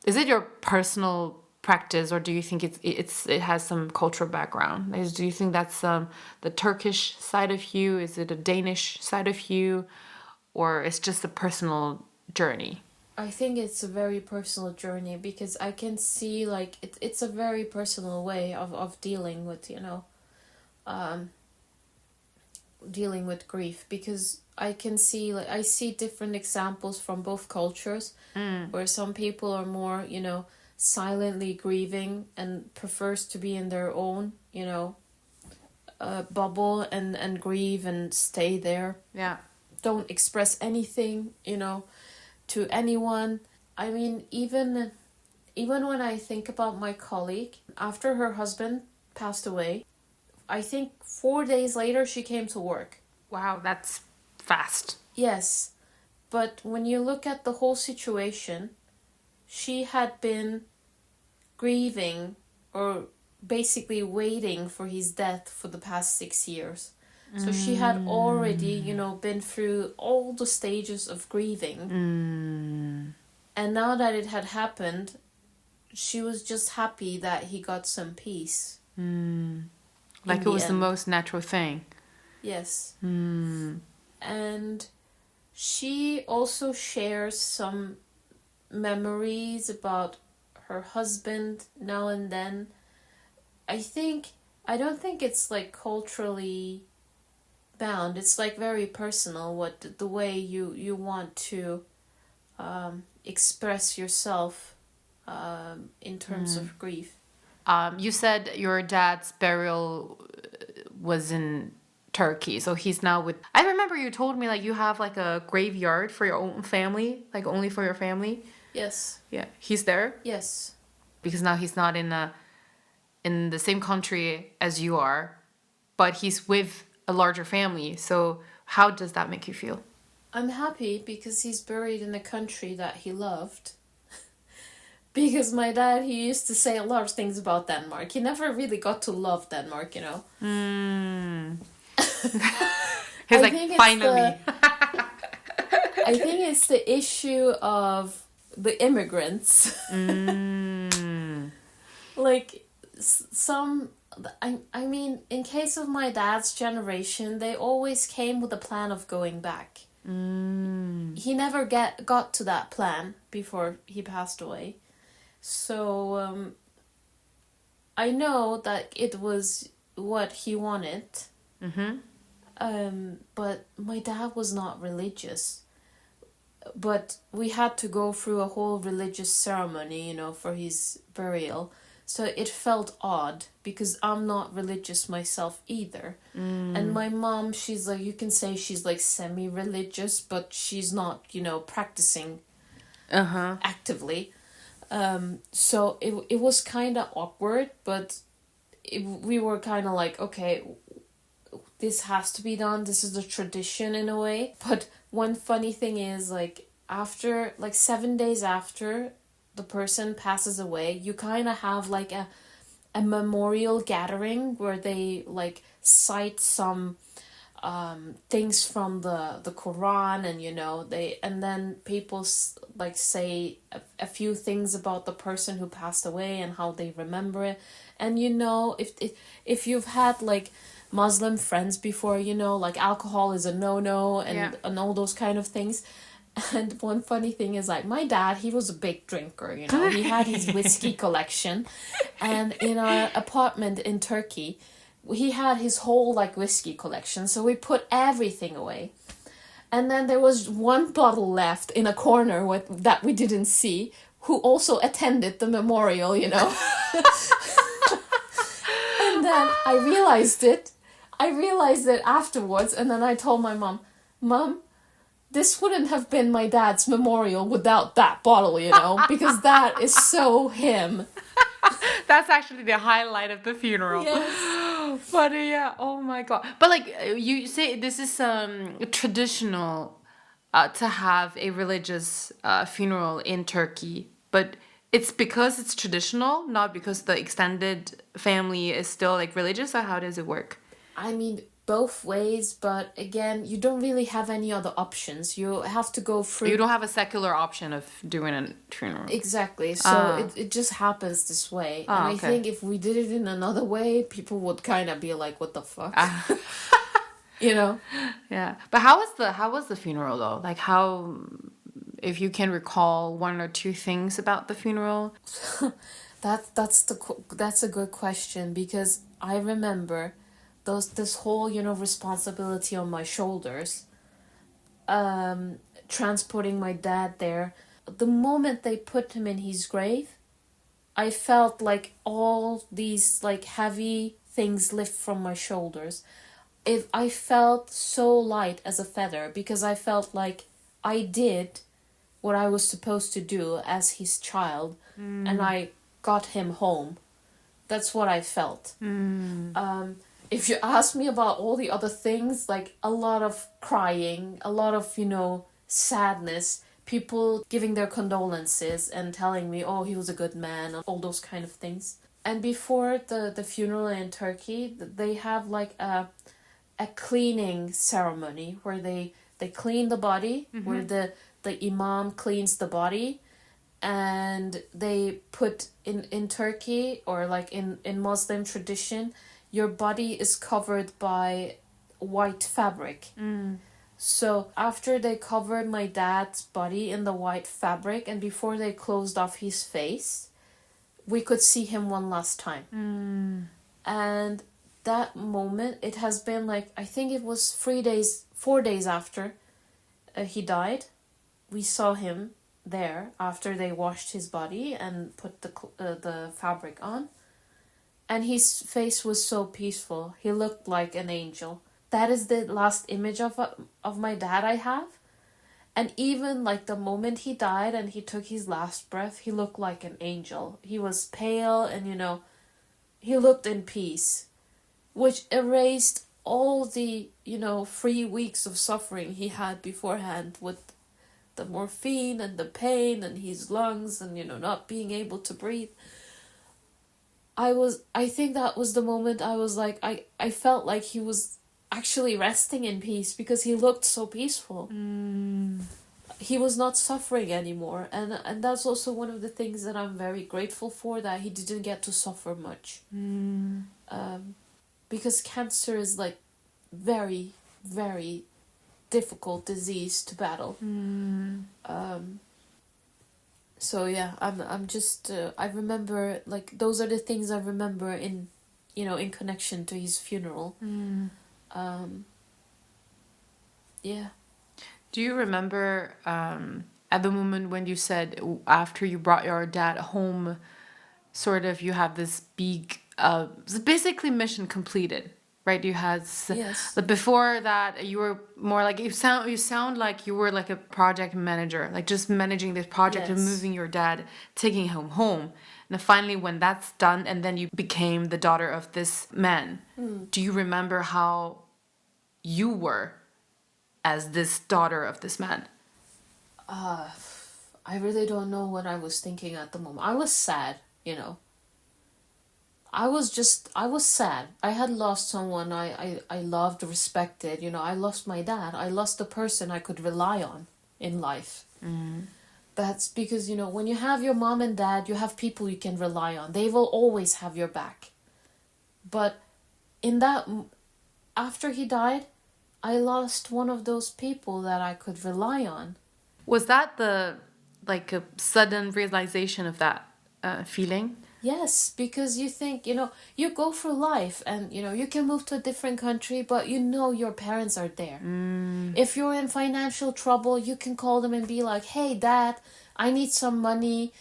is it your personal practice, or do you think it has some cultural background? Do you think that's the Turkish side of you? Is it a Danish side of you, or it's just a personal journey? I think it's a very personal journey, because I can see like it's a very personal way of dealing with, dealing with grief, because I can see, like, I see different examples from both cultures, where some people are more, silently grieving and prefers to be in their own, bubble and grieve and stay there. Yeah. Don't express anything, to anyone. I mean, even when I think about my colleague, after her husband passed away, I think 4 days later she came to work. Wow, that's fast. Yes, but when you look at the whole situation, she had been grieving, or basically waiting for his death for the past 6 years. So she had already, been through all the stages of grieving. And now that it had happened, she was just happy that he got some peace. Like it was the most natural thing. Yes. And she also shares some memories about her husband now and then. I don't think it's like culturally bound. It's like very personal, the way you want to express yourself in terms of grief. You said your dad's burial was in Turkey, so he's now with... I remember you told me like you have like a graveyard for your own family, like only for your family. Yes. Yeah, he's there? Yes. Because now he's not in the same country as you are, but he's with a larger family. So how does that make you feel? I'm happy because he's buried in a country that he loved. Because my dad, he used to say a lot of things about Denmark. He never really got to love Denmark, He's like, finally. I think it's the issue of the immigrants. Like, I mean, in case of my dad's generation, they always came with a plan of going back. He never got to that plan before he passed away. So, I know that it was what he wanted. But my dad was not religious. But we had to go through a whole religious ceremony, for his burial. So it felt odd because I'm not religious myself either. And my mom, she's like, you can say she's like semi-religious, but she's not, practicing actively. So it was kind of awkward, but we were kind of like, okay, this has to be done. This is a tradition in a way. But one funny thing is, like, after, like 7 days after the person passes away, you kind of have like a memorial gathering where they like cite some things from the Quran, and and then people like say a few things about the person who passed away and how they remember it. And if you've had like Muslim friends before, like alcohol is a no-no and all those kind of things. And one funny thing is, like, my dad, he was a big drinker, he had his whiskey collection. And in our apartment in Turkey, he had his whole, like, whiskey collection. So we put everything away. And then there was one bottle left in a corner that we didn't see, who also attended the memorial, And then I realized it afterwards. And then I told my Mom, this wouldn't have been my dad's memorial without that bottle, because that is so him. That's actually the highlight of the funeral. Yes. But yeah, oh my God. But like you say, this is traditional to have a religious funeral in Turkey. But it's because it's traditional, not because the extended family is still like religious, or how does it work? I mean, both ways, but again, you don't really have any other options. You have to go through. You don't have a secular option of doing a funeral. Exactly. So it just happens this way. And I think if we did it in another way, people would kind of be like, what the fuck? You know? Yeah. But how was the funeral though? Like how, if you can recall one or two things about the funeral? That's a good question, because I remember this whole, responsibility on my shoulders, transporting my dad there. The moment they put him in his grave, I felt like all these like heavy things lift from my shoulders. I felt so light as a feather, because I felt like I did what I was supposed to do as his child, and I got him home. That's what I felt. If you ask me about all the other things, like a lot of crying, a lot of, sadness, people giving their condolences and telling me, oh, he was a good man, all those kind of things. And before the funeral in Turkey, they have like a cleaning ceremony where they clean the body, where the imam cleans the body, and they put in Turkey, or like in Muslim tradition, your body is covered by white fabric. So after they covered my dad's body in the white fabric, and before they closed off his face, we could see him one last time. And that moment, it has been like, I think it was 4 days after he died. We saw him there after they washed his body and put the fabric on. And his face was so peaceful. He looked like an angel. That is the last image of my dad I have. And even like the moment he died and he took his last breath, he looked like an angel. He was pale and, he looked in peace, which erased all the, 3 weeks of suffering he had beforehand with the morphine and the pain and his lungs and, not being able to breathe. I think that was the moment I was like, I felt like he was actually resting in peace, because he looked so peaceful. He was not suffering anymore, and that's also one of the things that I'm very grateful for, that he didn't get to suffer much. Because cancer is like very, very difficult disease to battle. So yeah, I'm just I remember, like, those are the things I remember in connection to his funeral. Yeah. Do you remember at the moment when you said after you brought your dad home, sort of you have this big basically mission completed, right? You had Yes. But before that you were more like, you sound like you were like a project manager, like just managing this project of Yes. moving your dad, taking him home. And then finally when that's done, and then you became the daughter of this man. Do you remember how you were as this daughter of this man? I really don't know what I was thinking at the moment. I was sad, I was sad. I had lost someone I loved, respected. I lost my dad. I lost the person I could rely on in life. That's because, when you have your mom and dad, you have people you can rely on. They will always have your back. But after he died, I lost one of those people that I could rely on. Was that a sudden realization of that feeling? Yes, because you think, you go through life and, you can move to a different country, but your parents are there. If you're in financial trouble, you can call them and be like, hey, Dad, I need some money.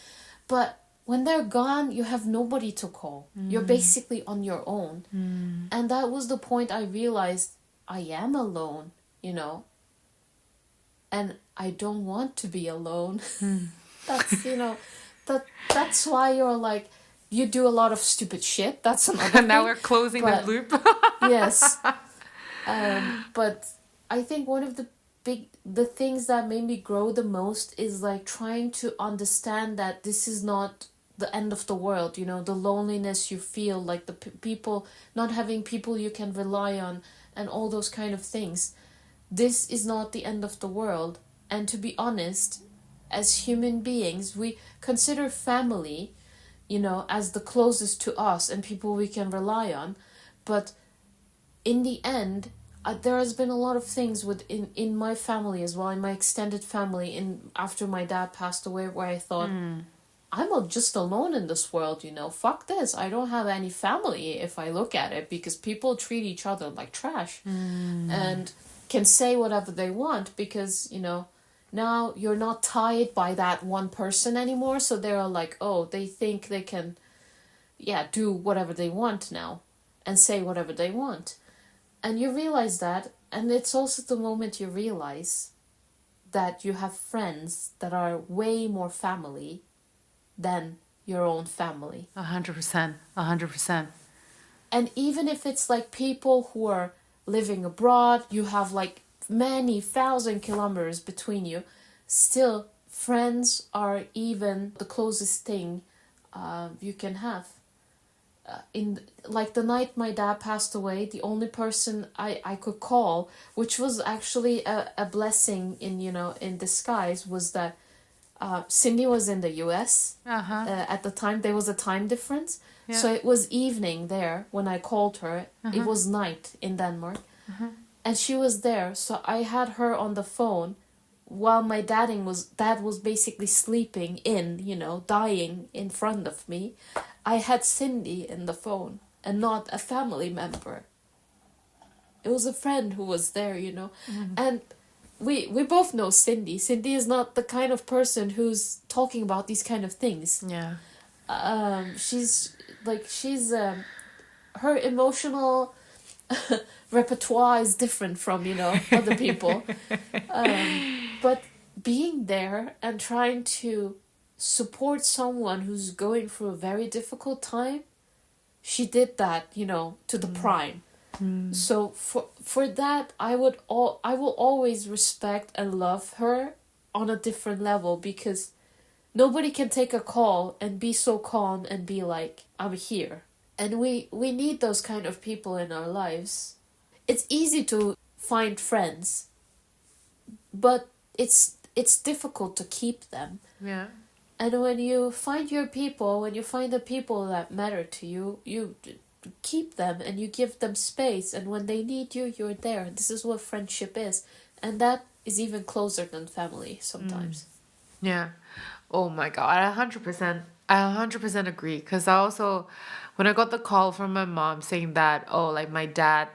But when they're gone, you have nobody to call. You're basically on your own. And that was the point I realized I am alone, and I don't want to be alone. That's, that's why you're like, you do a lot of stupid shit. That's another thing. Now we're closing the loop. Yes. But I think one of the things that made me grow the most is like trying to understand that this is not the end of the world, you know, the loneliness you feel, like the people, not having people you can rely on, and all those kind of things. This is not the end of the world. And to be honest, as human beings, we consider family, you know, as the closest to us and people we can rely on. But in the end, there has been a lot of things in my family as well, in my extended family, after my dad passed away, where I thought, I'm just alone in this world, you know, fuck this. I don't have any family if I look at it, because people treat each other like trash and can say whatever they want, because, you know, now you're not tied by that one person anymore. So they're like, oh, they think they can, do whatever they want now and say whatever they want. And you realize that, and it's also the moment you realize that you have friends that are way more family than your own family. 100%. 100%. And even if it's like people who are living abroad, you have like many thousand kilometers between you, still friends are even the closest thing you can have. In like the night my dad passed away, the only person I could call, which was actually a blessing in disguise, was that Cindy was in the US at the time. There was a time difference, so it was evening there when I called her. It was night in Denmark, and she was there. So I had her on the phone while my dad was basically sleeping dying in front of me. I had Cindy in the phone and not a family member. It was a friend who was there, and we both know Cindy. Cindy is not the kind of person who's talking about these kind of things. Yeah. She's her emotional repertoire is different from other people. But being there and trying to support someone who's going through a very difficult time, she did that, to the prime. So for that, I will always respect and love her on a different level, because nobody can take a call and be so calm and be like, I'm here. And we need those kind of people in our lives. It's easy to find friends, but it's difficult to keep them. Yeah. And when you find your people, when you find the people that matter to you, you keep them and you give them space. And when they need you, you're there. This is what friendship is. And that is even closer than family sometimes. Yeah. Oh my God. I 100% agree. Because I also, when I got the call from my mom saying that, my dad,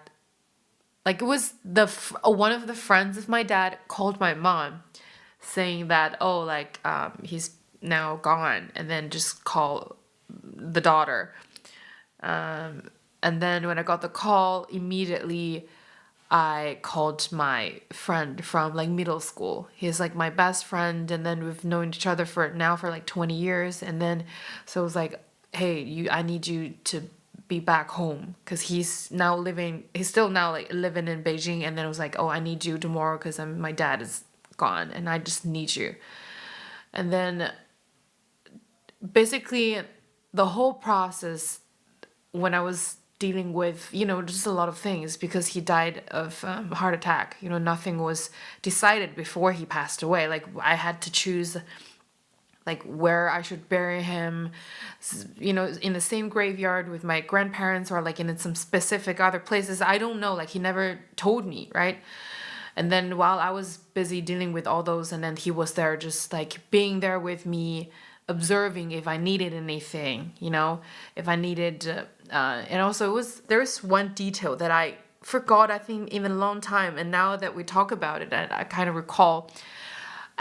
it was one of the friends of my dad called my mom saying that, he's now gone, and then just call the daughter. And then when I got the call, immediately I called my friend from middle school. He's my best friend, and then we've known each other for 20 years. And then so it was like, hey, I need you to be back home, because he's still now living in Beijing. And then it was like, I need you tomorrow because my dad is gone and I just need you. And then basically the whole process, when I was dealing with just a lot of things, because he died of heart attack, nothing was decided before he passed away. I had to choose where I should bury him, in the same graveyard with my grandparents, or in some specific other places. I don't know, he never told me, right? And then while I was busy dealing with all those, and then he was there just being there with me, observing if I needed anything, if I needed, and also there was one detail that I forgot, I think, even a long time. And now that we talk about it, I kind of recall.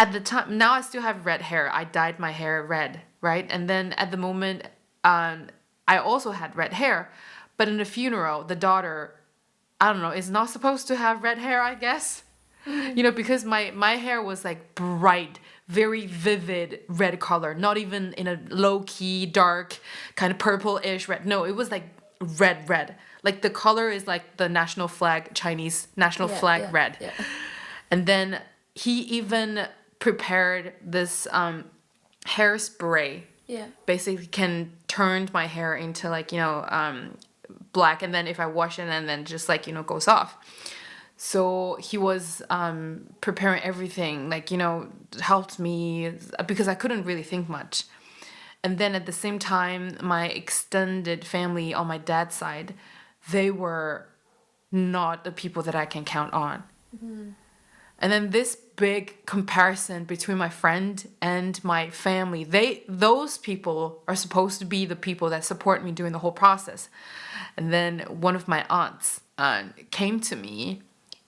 At the time, now I still have red hair. I dyed my hair red, right? And then at the moment, I also had red hair. But in the funeral, the daughter, I don't know, is not supposed to have red hair, I guess. Because my hair was bright, very vivid red color, not even in a low-key, dark, kind of purple-ish red. No, it was red. The color is the national flag, Chinese national flag red. Yeah. And then he even prepared this hairspray basically can turn my hair into like, black, and then if I wash it and then just like, goes off. So he was preparing everything, like, helped me because I couldn't really think much. And then at the same time, my extended family on my dad's side, they were not the people that I can count on. Mm-hmm. And then this big comparison between my friend and my family, those people are supposed to be the people that support me during the whole process. And then one of my aunts came to me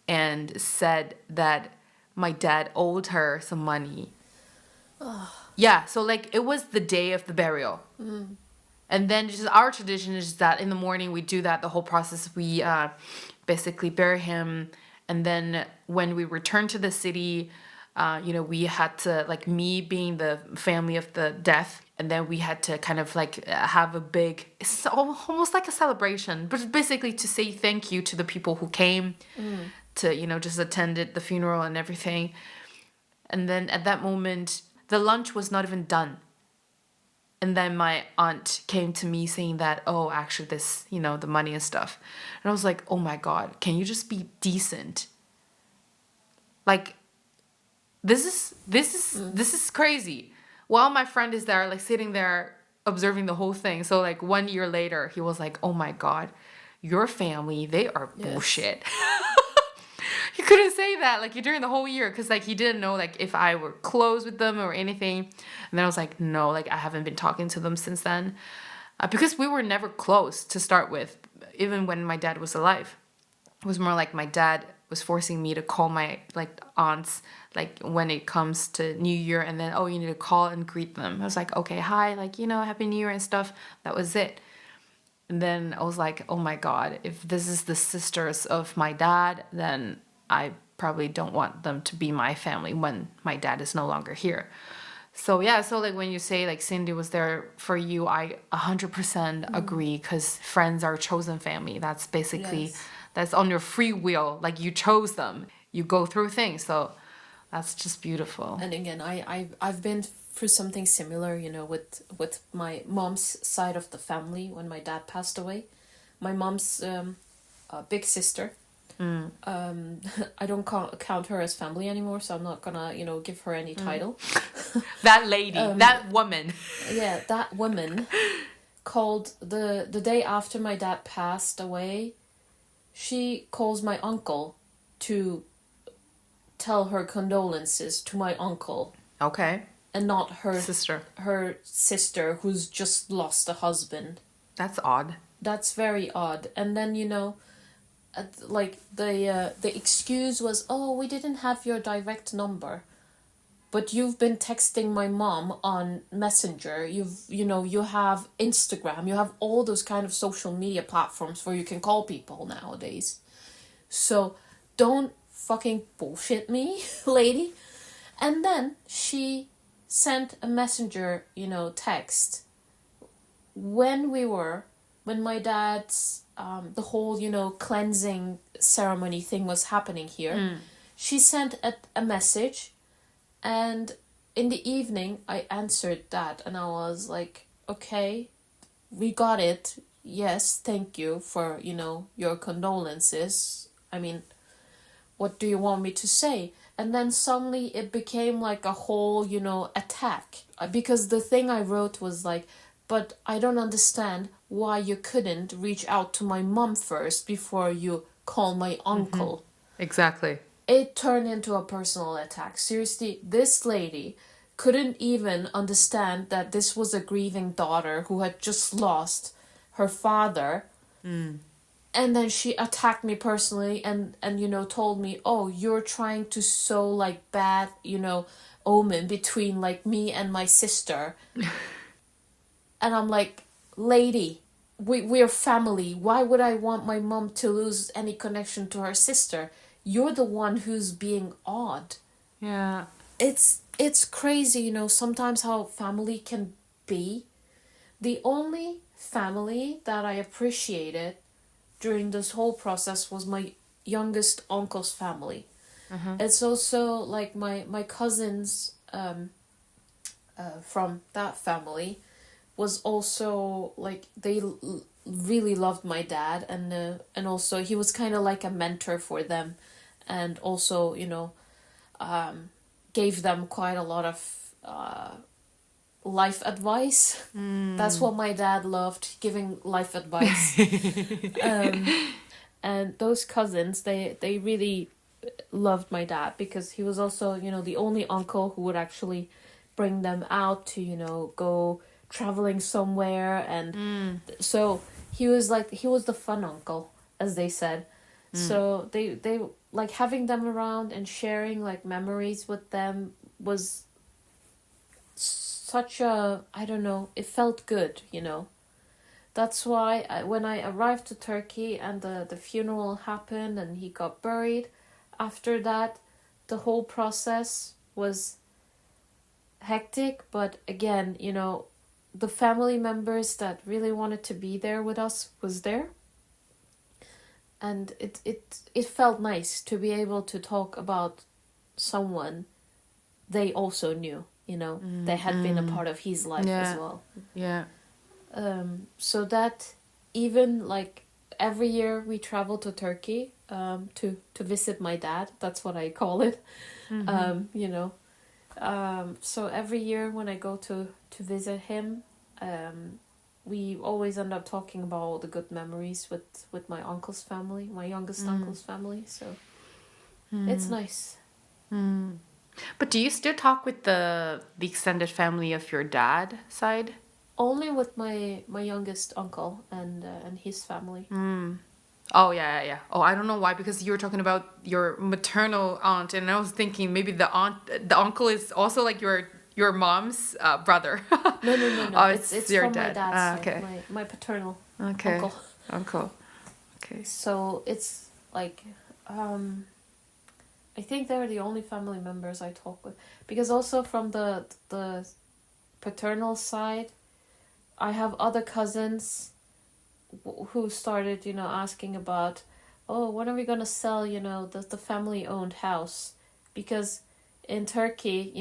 and said that my dad owed her some money. Oh. Yeah, so like it was the day of the burial. Mm. And then just our tradition is that in the morning we do that, the whole process. We basically bury him. And then when we return to the city, we had to, like me being the family of the death, and then we had to kind of like have a big, it's almost like a celebration, but basically to say thank you to the people who came to, just attended the funeral and everything. And then at that moment, the lunch was not even done. And then my aunt came to me saying that, oh, actually this, the money and stuff. And I was like, oh my God, can you just be decent? Like, this is crazy. While my friend is there, like sitting there observing the whole thing. So like 1 year later, he was like, oh my God, your family, they are bullshit. He couldn't say that like during the whole year because like he didn't know like if I were close with them or anything. And then I was like, no, like I haven't been talking to them since then because we were never close to start with, even when my dad was alive. It was more like my dad was forcing me to call my like aunts like when it comes to New Year, and then, oh, you need to call and greet them. I was like, okay, hi, like, Happy New Year and stuff. That was it. And then I was like, oh my God, if this is the sisters of my dad, then I probably don't want them to be my family when my dad is no longer here. So yeah, so like when you say like Cindy was there for you, I 100% agree, because friends are chosen family. That's basically, that's on your free will. Like you chose them, you go through things. So that's just beautiful. And again, I've been through something similar, with my mom's side of the family when my dad passed away. My mom's big sister. I don't count her as family anymore, so I'm not gonna, give her any title. That lady, that woman. Yeah, that woman called the day after my dad passed away, she calls my uncle to tell her condolences to my uncle. Okay. And not her sister who's just lost a husband. That's odd. That's very odd. And then, like the excuse was, oh, we didn't have your direct number, but you've been texting my mom on Messenger, you have Instagram, you have all those kind of social media platforms where you can call people nowadays, so don't fucking bullshit me, lady. And then she sent a messenger, text when my dad's the whole, cleansing ceremony thing was happening here. She sent a message, and in the evening I answered that, and I was like, okay, we got it. Yes, thank you for, your condolences. I mean, what do you want me to say? And then suddenly it became like a whole, attack. Because the thing I wrote was like, but I don't understand why you couldn't reach out to my mom first before you call my uncle. Mm-hmm. Exactly. It turned into a personal attack. Seriously, this lady couldn't even understand that this was a grieving daughter who had just lost her father. And then she attacked me personally and told me, oh, you're trying to sow like bad, omen between like me and my sister. And I'm like, lady, we're family. Why would I want my mom to lose any connection to her sister? You're the one who's being odd. Yeah. It's crazy, sometimes how family can be. The only family that I appreciated during this whole process was my youngest uncle's family. It's also like my cousins from that family. was also like they really loved my dad, and also he was kind of like a mentor for them, and also gave them quite a lot of life advice. That's what my dad loved, giving life advice. And those cousins, they really loved my dad because he was also the only uncle who would actually bring them out to go traveling somewhere, and so he was the fun uncle, as they said. So they like having them around and sharing like memories with them was such a, I don't know, it felt good. That's why when I arrived to Turkey and the funeral happened and he got buried, after that the whole process was hectic, but again, the family members that really wanted to be there with us was there, and it felt nice to be able to talk about someone they also knew. They had been a part of his life as well. Yeah. So that even like every year we travel to Turkey to visit my dad. That's what I call it. So every year when I go to visit him, we always end up talking about all the good memories with my uncle's family, my youngest uncle's family. So it's nice. But do you still talk with the extended family of your dad side? Only with my youngest uncle and his family. Oh, yeah. Oh, I don't know why, because you were talking about your maternal aunt, and I was thinking maybe the uncle is also like your mom's brother. No. Oh, it's your from dad. my dad's Okay. side, my paternal Okay. uncle. Okay. So it's like, I think they're the only family members I talk with, because also from the paternal side, I have other cousins who started, asking about, oh, when are we gonna sell, the family owned house? Because in Turkey,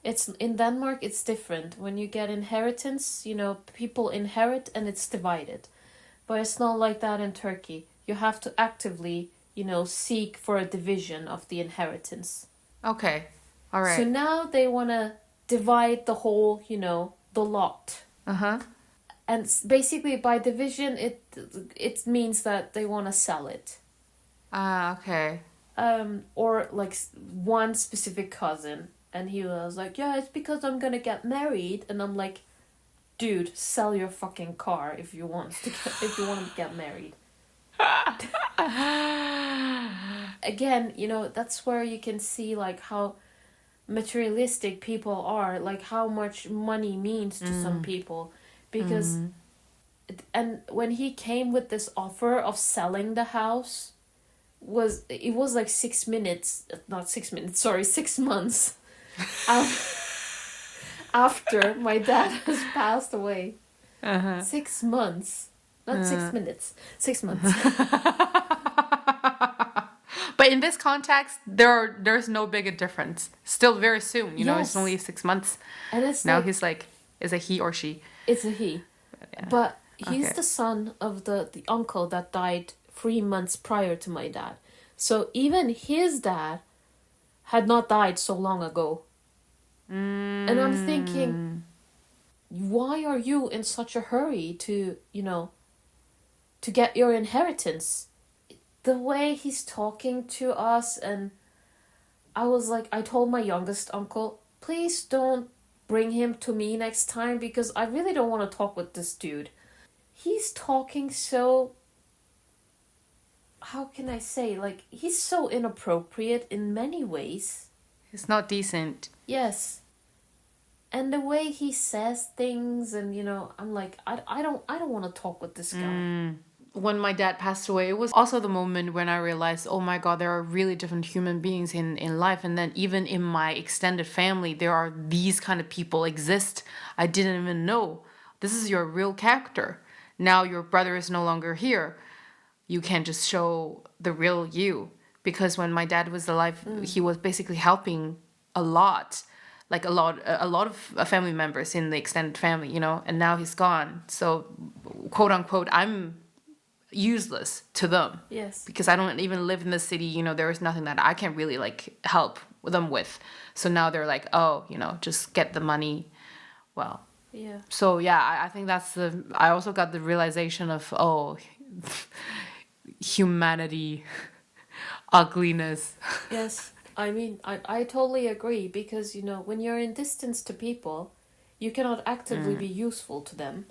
it's in Denmark it's different. When you get inheritance, people inherit and it's divided. But it's not like that in Turkey. You have to actively, seek for a division of the inheritance. Okay. All right. So now they want to divide the whole, the lot. Uh-huh. And basically by division it means that they want to sell it. Okay. Or like one specific cousin, and he was like, yeah, it's because I'm gonna get married, and I'm like, dude, sell your fucking car if you want to get married. Again, that's where you can see like how materialistic people are, like how much money means to some people, because and when he came with this offer of selling the house, it was like 6 months after my dad has passed away. 6 months, not 6 minutes, 6 months. But in this context, there's no big difference. Still very soon, Yes. it's only 6 months. And it's Now like, he's like, is it he or she? it's a he. Yeah. But he's Okay. the son of the uncle that died 3 months prior to my dad. So even his dad had not died so long ago. And I'm thinking, why are you in such a hurry to get your inheritance? The way he's talking to us, and I told my youngest uncle, please don't bring him to me next time, because I really don't want to talk with this dude. He's talking so, how can I say, like, he's so inappropriate in many ways. It's not decent. Yes. And the way he says things, and I'm like, I don't want to talk with this guy. When my dad passed away, it was also the moment when I realized, oh my God, there are really different human beings in life. And then even in my extended family, there are these kind of people exist. I didn't even know. This is your real character. Now your brother is no longer here. You can't just show the real you. Because when my dad was alive, he was basically helping a lot. like a lot of family members in the extended family, and now he's gone. So, quote unquote, I'm useless to them. Yes. Because I don't even live in the city, there is nothing that I can really like help them with. So now they're like, oh, just get the money. Well, yeah. So yeah, I think I also got the realization of, humanity, ugliness. Yes. I mean, I totally agree because, when you're in distance to people, you cannot actively be useful to them.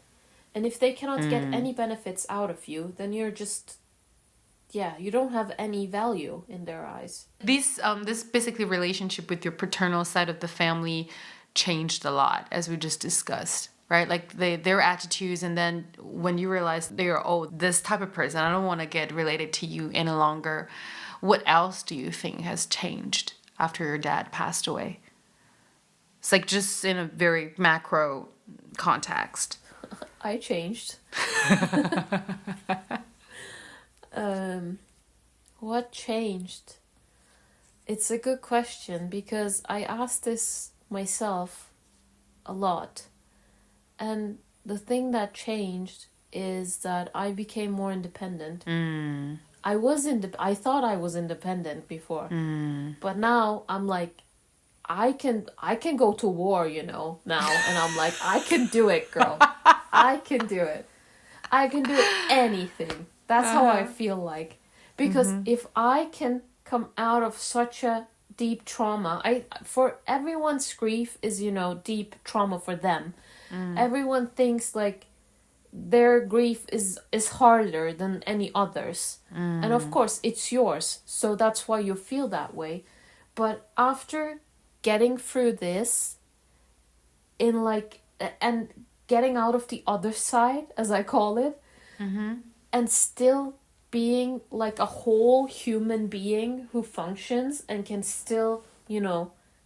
And if they cannot get any benefits out of you, then you're just, you don't have any value in their eyes. This basically relationship with your paternal side of the family changed a lot, as we just discussed, right? Like their attitudes, and then when you realize they're, this type of person, I don't want to get related to you any longer. What else do you think has changed after your dad passed away? It's like just in a very macro context. I changed. What changed? It's a good question because I asked this myself a lot. And the thing that changed is that I became more independent. I thought I was independent before. But now I'm like, I can go to war, now. And I'm like, I can do it, girl. I can do it. I can do anything. That's how I feel like. Because if I can come out of such a deep trauma, for everyone's grief is, deep trauma for them. Everyone thinks like their grief is harder than any others. And of course it's yours. So that's why you feel that way. But after getting through this and getting out of the other side, as I call it, and still being like a whole human being who functions and can still,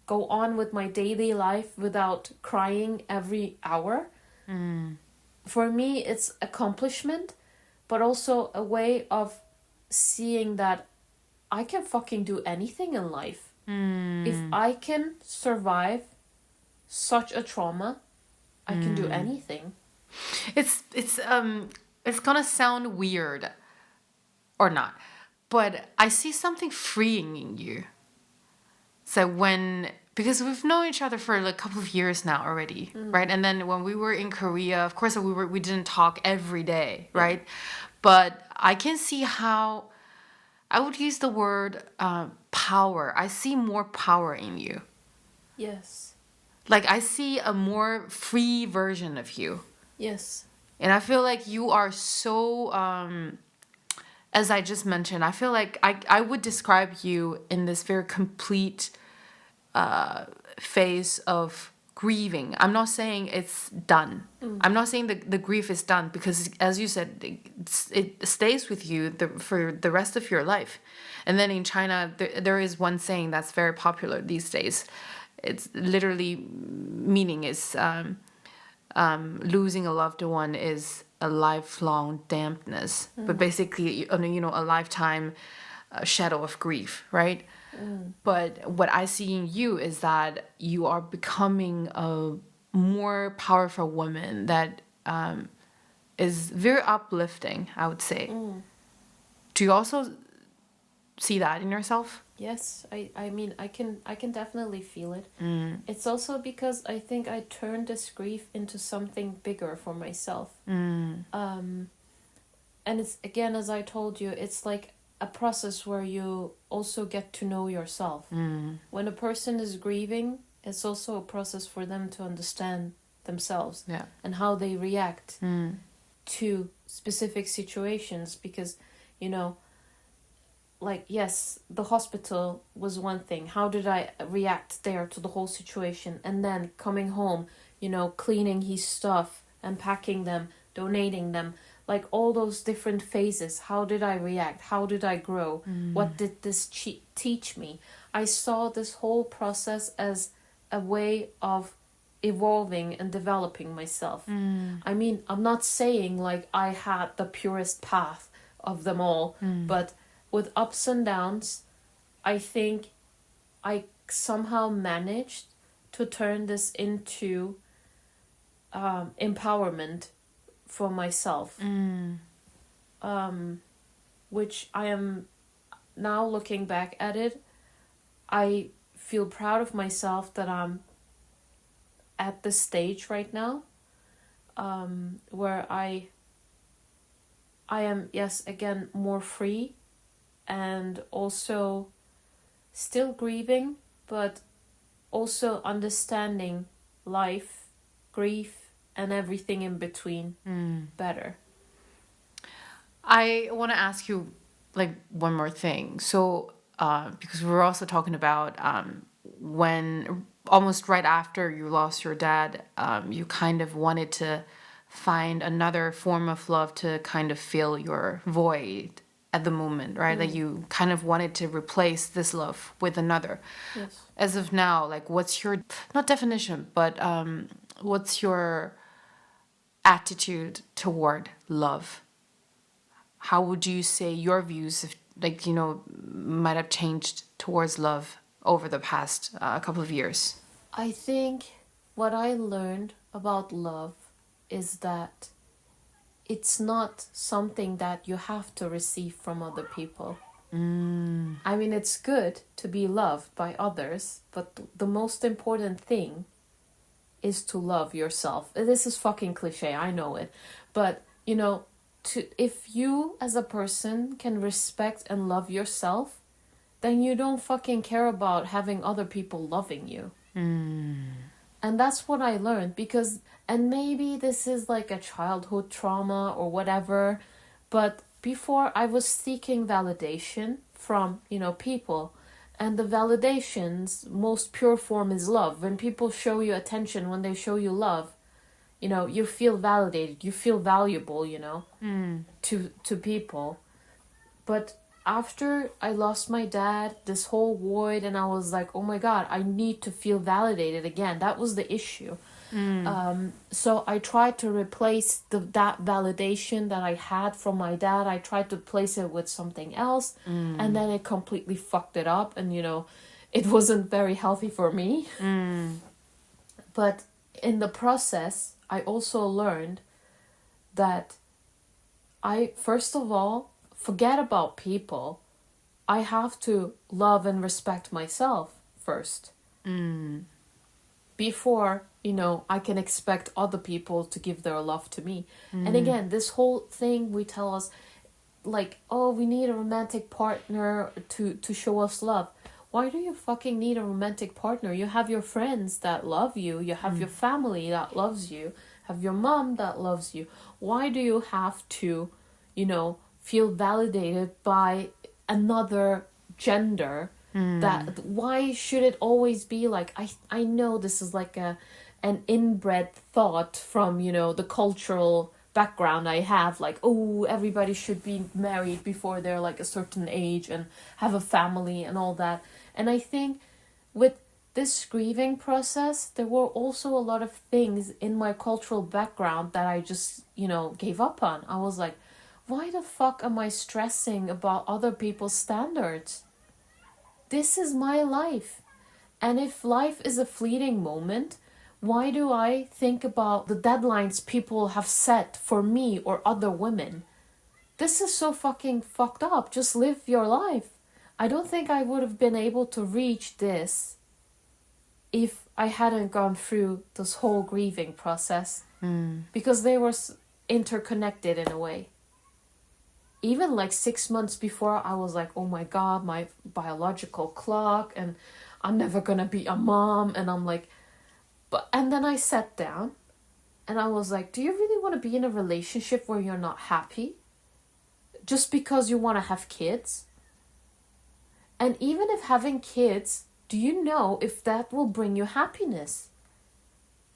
go on with my daily life without crying every hour. For me, it's accomplishment, but also a way of seeing that I can fucking do anything in life. If I can survive such a trauma, I can do anything. It's gonna sound weird or not, but I see something freeing in you. So because we've known each other for a couple of years now already, right? And then when we were in Korea, of course we didn't talk every day, right? But I can see how I would use the word power. I see more power in you. Yes. Like I see a more free version of you. Yes. And I feel like you are so, as I just mentioned, I feel like I would describe you in this very complete phase of grieving. I'm not saying it's done. I'm not saying the grief is done because, as you said, it stays with you for the rest of your life. And then in China, there is one saying that's very popular these days. It's literally meaning is losing a loved one is a lifelong dampness, but basically, a lifetime shadow of grief, right? But what I see in you is that you are becoming a more powerful woman that is very uplifting, I would say. Do you also see that in yourself? Yes, I mean, I can definitely feel it. It's also because I think I turned this grief into something bigger for myself. And it's, again, as I told you, it's like a process where you also get to know yourself. When a person is grieving, it's also a process for them to understand themselves and how they react to specific situations. Because, like, yes, the hospital was one thing. How did I react there to the whole situation? And then coming home, cleaning his stuff, unpacking them, donating them. Like all those different phases. How did I react? How did I grow? What did this teach me? I saw this whole process as a way of evolving and developing myself. I mean, I'm not saying like I had the purest path of them all, but with ups and downs, I think I somehow managed to turn this into empowerment for myself. Which I am now looking back at it, I feel proud of myself that I'm at this stage right now, where I am, yes, again, more free and also still grieving, but also understanding life, grief, and everything in between better. I want to ask you like one more thing. So, because we were also talking about when almost right after you lost your dad, you kind of wanted to find another form of love to kind of fill your void at the moment, right? That you kind of wanted to replace this love with another. Yes. As of now, like what's your, not definition, but what's your attitude toward love? How would you say your views, if, like, you know, might have changed towards love over the past couple of years? I think what I learned about love is that it's not something that you have to receive from other people. I mean, it's good to be loved by others, but the most important thing is to love yourself. This is fucking cliche, I know it. But, you know, if you as a person can respect and love yourself, then you don't fucking care about having other people loving you. And that's what I learned, because, and maybe this is like a childhood trauma or whatever, but before I was seeking validation from, you know, people. And the validation's most pure form is love. When people show you attention, when they show you love, you know, you feel validated, you feel valuable, you know, to people. But after I lost my dad, this whole void, and I was like, oh my God, I need to feel validated again. That was the issue. So I tried to replace that validation that I had from my dad. I tried to place it with something else, and then it completely fucked it up. And, you know, it wasn't very healthy for me. But in the process, I also learned that I, first of all, forget about people. I have to love and respect myself first. Before, you know, I can expect other people to give their love to me. And again, this whole thing we tell us, like, oh, we need a romantic partner to show us love. Why do you fucking need a romantic partner? You have your friends that love you. You have your family that loves you. Have your mom that loves you. Why do you have to, you know, feel validated by another gender? That why should it always be like, I know this is like an inbred thought from, you know, the cultural background I have, like, oh, everybody should be married before they're like a certain age and have a family and all that. And I think with this grieving process, there were also a lot of things in my cultural background that I just, you know, gave up on. I was like, why the fuck am I stressing about other people's standards? This is my life. And if life is a fleeting moment, why do I think about the deadlines people have set for me or other women? This is so fucking fucked up. Just live your life. I don't think I would have been able to reach this if I hadn't gone through this whole grieving process. Because they were interconnected in a way. Even like 6 months before, I was like, oh my God, my biological clock, and I'm never gonna be a mom. And I'm like, and then I sat down and I was like, do you really want to be in a relationship where you're not happy? Just because you want to have kids? And even if having kids, do you know if that will bring you happiness?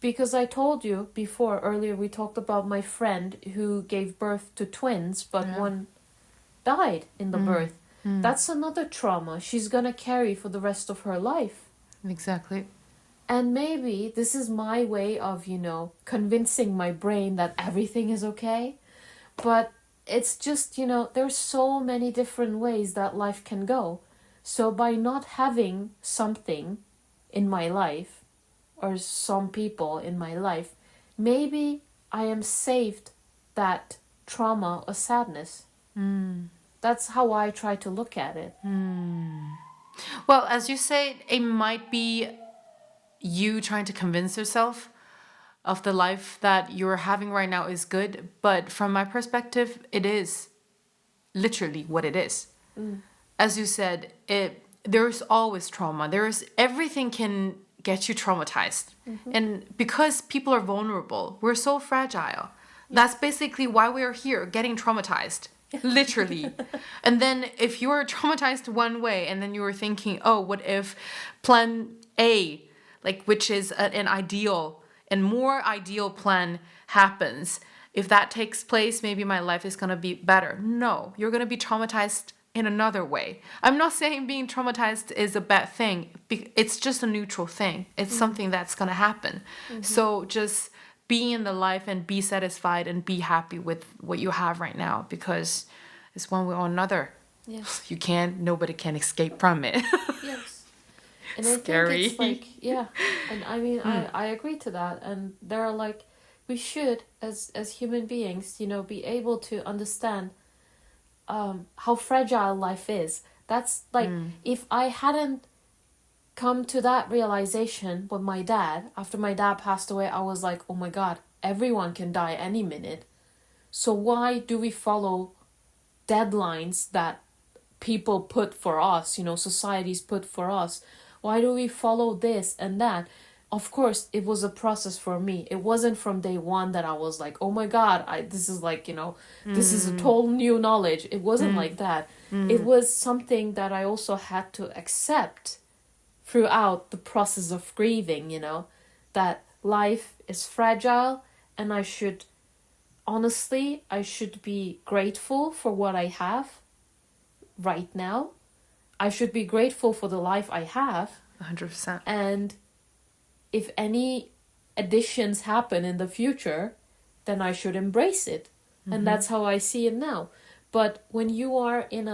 Because I told you before, earlier we talked about my friend who gave birth to twins, but one died in the birth. That's another trauma she's gonna carry for the rest of her life. Exactly. And maybe this is my way of, you know, convincing my brain that everything is okay. But it's just, you know, there's so many different ways that life can go. So by not having something in my life, or some people in my life, maybe I am saved that trauma or sadness. That's how I try to look at it. Well, as you say, it might be you trying to convince yourself of the life that you're having right now is good. But from my perspective, it is literally what it is. As you said, there's always trauma. Everything can get you traumatized. And because people are vulnerable, we're so fragile. That's basically why we are here, getting traumatized. Literally. And then if you're traumatized one way and then you were thinking, oh, what if plan A, like which is an ideal and more ideal plan happens, if that takes place, maybe my life is going to be better. No, you're going to be traumatized in another way. I'm not saying being traumatized is a bad thing. It's just a neutral thing. It's something that's going to happen. So just be in the life and be satisfied and be happy with what you have right now, because it's one way or another. Yes. Nobody can escape from it. Yes. And Scary. I think it's like, yeah. And I mean, I agree to that. And there are like, we should, as human beings, be able to understand how fragile life is. That's like, if I hadn't come to that realization with my dad, after my dad passed away, I was like, oh my God, everyone can die any minute. So why do we follow deadlines that people put for us, societies put for us? Why do we follow this and that? Of course, it was a process for me. It wasn't from day one that I was like, oh my God, this is like, this is a total new knowledge. It wasn't like that. It was something that I also had to accept throughout the process of grieving, that life is fragile, and I should be grateful for what I have right now. I should be grateful for the life I have. 100%. And if any additions happen in the future, then I should embrace it. And that's how I see it now. But when you are in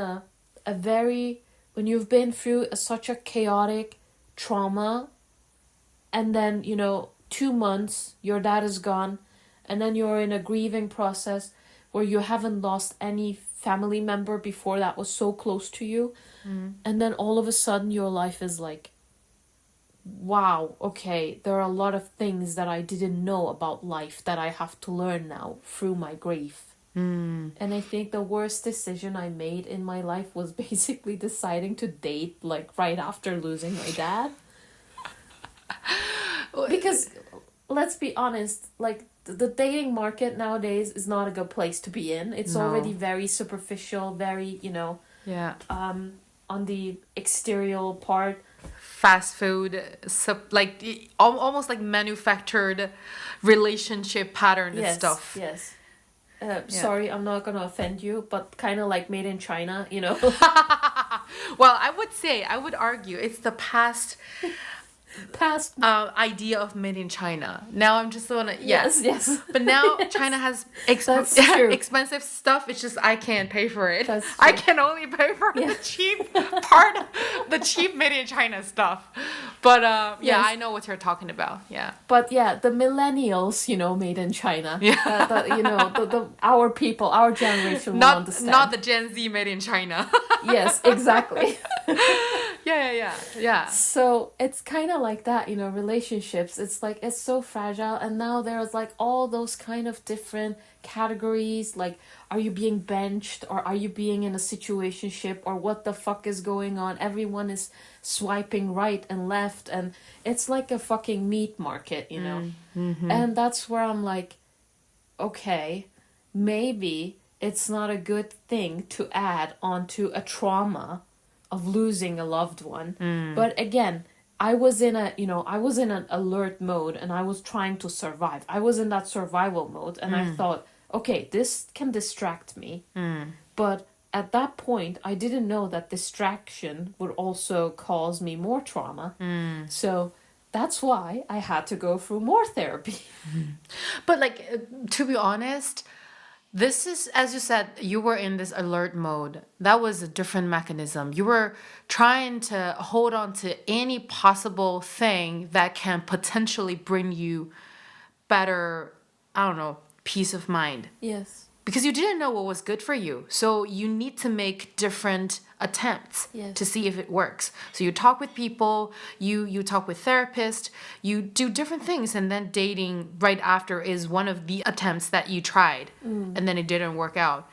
when you've been through such a chaotic trauma, and then 2 months your dad is gone, and then you're in a grieving process where you haven't lost any family member before that was so close to you, and then all of a sudden your life is like, wow, okay, there are a lot of things that I didn't know about life that I have to learn now through my grief. And I think the worst decision I made in my life was basically deciding to date like right after losing my dad. Because let's be honest, like the dating market nowadays is not a good place to be in. It's already very superficial, very, on the exterior part. Fast food, like almost like manufactured relationship pattern and stuff. Yes. Sorry, I'm not gonna offend you, but kind of like made in China, Well, I would argue it's the past idea of made in China. Now I'm just gonna yes. But now China has expensive stuff. It's just I can't pay for it. I can only pay for the cheap part, the cheap made in China stuff. But I know what you're talking about. Yeah. But the millennials, made in China. Yeah. Our people, our generation will understand. Not the Gen Z made in China. Yes, exactly. Yeah. So it's kind of like that, relationships. It's like, it's so fragile. And now there's like all those kind of different categories. Like, are you being benched, or are you being in a situationship, or what the fuck is going on? Everyone is swiping right and left, and it's like a fucking meat market, And that's where I'm like, okay, maybe it's not a good thing to add onto a trauma of losing a loved one. But again, I was in an alert mode, and I was trying to survive. I was in that survival mode, and I thought, okay, this can distract me. But at that point, I didn't know that distraction would also cause me more trauma. So that's why I had to go through more therapy. But like, to be honest, This is, as you said, you were in this alert mode. That was a different mechanism. You were trying to hold on to any possible thing that can potentially bring you better, I don't know, peace of mind. Yes. Because you didn't know what was good for you. So you need to make different attempts to see if it works. So you talk with people, you talk with therapists, you do different things, and then dating right after is one of the attempts that you tried, and then it didn't work out.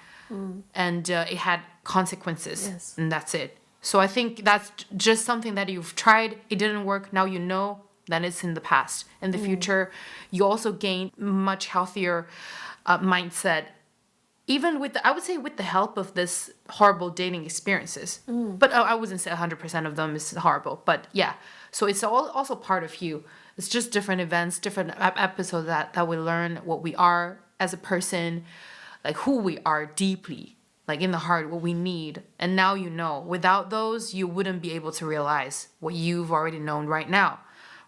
And it had consequences, and that's it. So I think that's just something that you've tried, it didn't work, now you know, then it's in the past. In the future, you also gain much healthier mindset, even with I would say with the help of this horrible dating experiences. But I wouldn't say 100% of them is horrible. But yeah, so it's all also part of you. It's just different events, different episodes that we learn what we are as a person, like who we are deeply, like in the heart, what we need. And now you know. Without those, you wouldn't be able to realize what you've already known right now.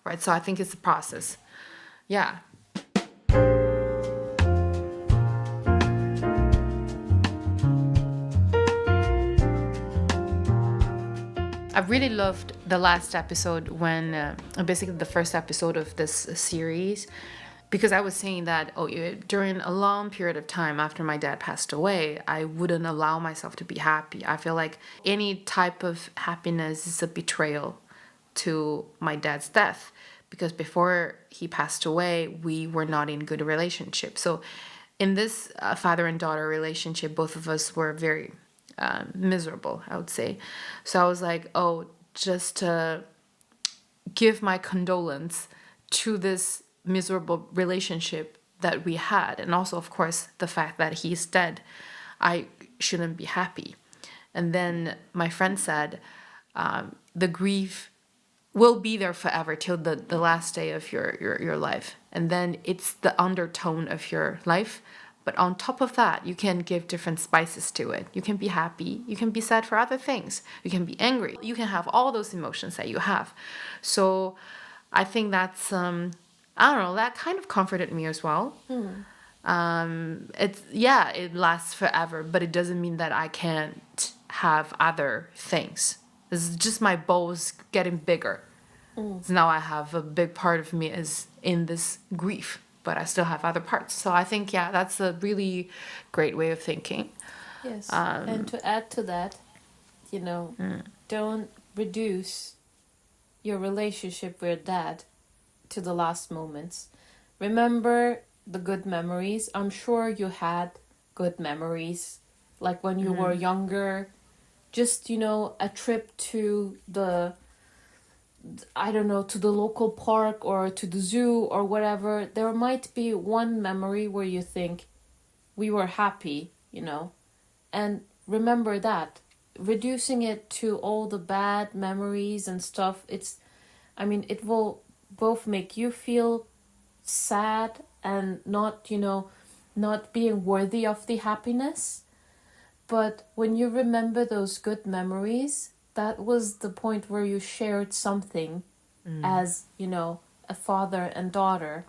Right? So I think it's a process. Yeah. I really loved the last episode when, basically the first episode of this series, because I was saying that during a long period of time after my dad passed away, I wouldn't allow myself to be happy. I feel like any type of happiness is a betrayal to my dad's death, because before he passed away, we were not in good relationship. So in this father and daughter relationship, both of us were very miserable, I would say. So I was like, just to give my condolence to this miserable relationship that we had. And also, of course, the fact that he's dead, I shouldn't be happy. And then my friend said, the grief will be there forever till the last day of your life. And then it's the undertone of your life. But on top of that, you can give different spices to it. You can be happy. You can be sad for other things. You can be angry. You can have all those emotions that you have. So I think that's, I don't know, that kind of comforted me as well. It lasts forever, but it doesn't mean that I can't have other things. It's just my bowl's getting bigger. So now I have a big part of me is in this grief, but I still have other parts. So I think, that's a really great way of thinking. Yes. And to add to that, don't reduce your relationship with dad to the last moments. Remember the good memories. I'm sure you had good memories, like when you were younger. Just, a trip to the local park or to the zoo or whatever. There might be one memory where you think, we were happy, and remember that. Reducing it to all the bad memories and stuff, it will both make you feel sad and not being worthy of the happiness. But when you remember those good memories, that was the point where you shared something as, a father and daughter.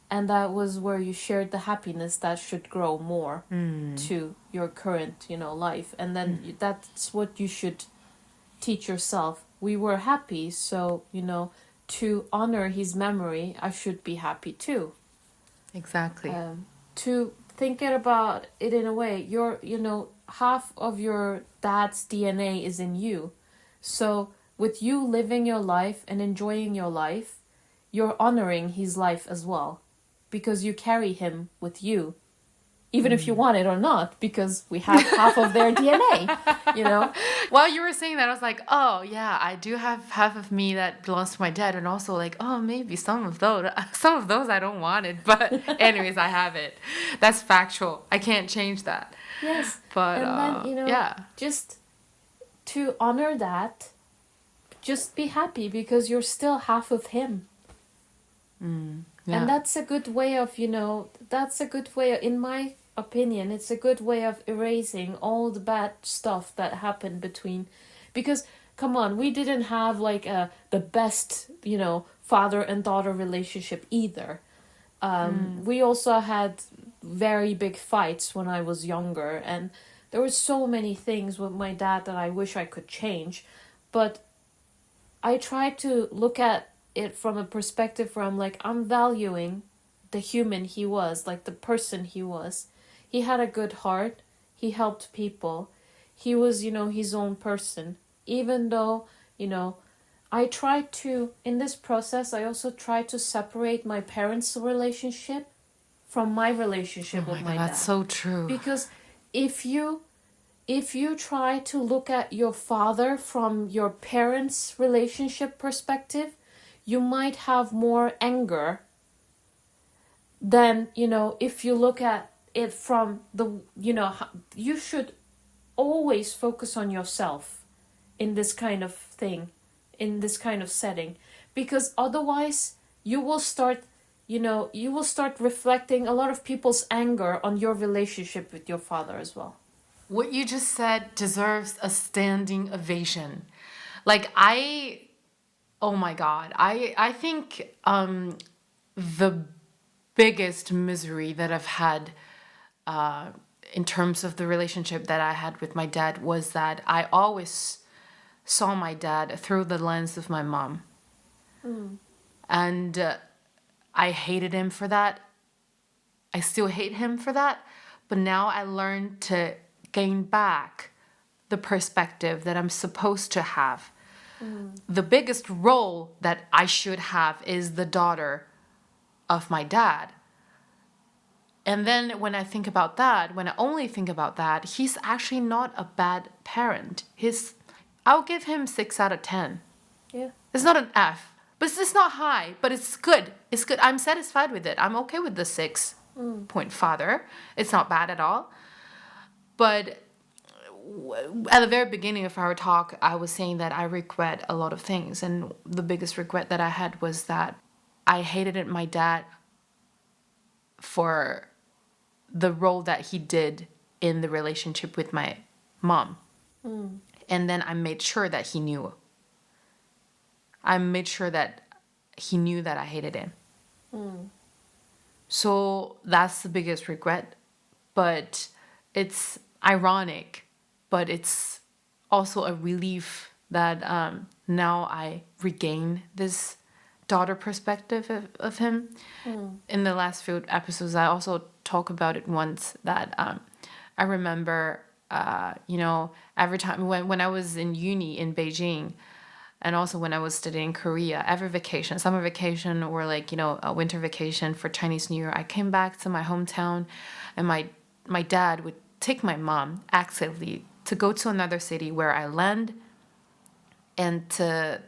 And that was where you shared the happiness that should grow more to your current, life. And then that's what you should teach yourself. We were happy, so, to honor his memory, I should be happy too. Exactly. To think about it in a way, half of your dad's DNA is in you. So with you living your life and enjoying your life, you're honoring his life as well, because you carry him with you, even if you want it or not, because we have half of their DNA, While you were saying that, I was like, I do have half of me that belongs to my dad, and also like, maybe some of those I don't want it, but anyways, I have it. That's factual. I can't change that. Yes. But and then, just to honor that, just be happy because you're still half of him. And that's a good way of, in my opinion, it's a good way of erasing all the bad stuff that happened between, because come on, we didn't have like the best, father and daughter relationship either. We also had very big fights when I was younger, and there were so many things with my dad that I wish I could change, but I try to look at it from a perspective where I'm like, I'm valuing the human he was, like the person he was. He had a good heart. He helped people. He was, his own person. Even though, I try to, in this process, I also try to separate my parents' relationship from my relationship with my dad. That's so true. Because if you try to look at your father from your parents' relationship perspective, you might have more anger than, if you look at it from the, you should always focus on yourself in this kind of thing, in this kind of setting, because otherwise you will start reflecting a lot of people's anger on your relationship with your father as well. What you just said deserves a standing ovation. Oh my God, I think the biggest misery that I've had in terms of the relationship that I had with my dad was that I always saw my dad through the lens of my mom. And I hated him for that. I still hate him for that. But now I learned to gain back the perspective that I'm supposed to have. The biggest role that I should have is the daughter of my dad. And then when I only think about that, he's actually not a bad parent. I'll give him 6 out of 10. Yeah. It's not an F, but it's not high, but it's good. It's good. I'm satisfied with it. I'm okay with the 6 point father. It's not bad at all. But at the very beginning of our talk, I was saying that I regret a lot of things. And the biggest regret that I had was that I hated my dad for the role that he did in the relationship with my mom. And then I made sure that he knew. I made sure that he knew that I hated him. So that's the biggest regret. But it's ironic, but it's also a relief that now I regain this daughter perspective of him. In the last few episodes, I also talk about it once that I remember, every time when I was in uni in Beijing, and also when I was studying in Korea, every vacation, summer vacation or a winter vacation for Chinese New Year, I came back to my hometown, and my dad would take my mom actively to go to another city where I land and to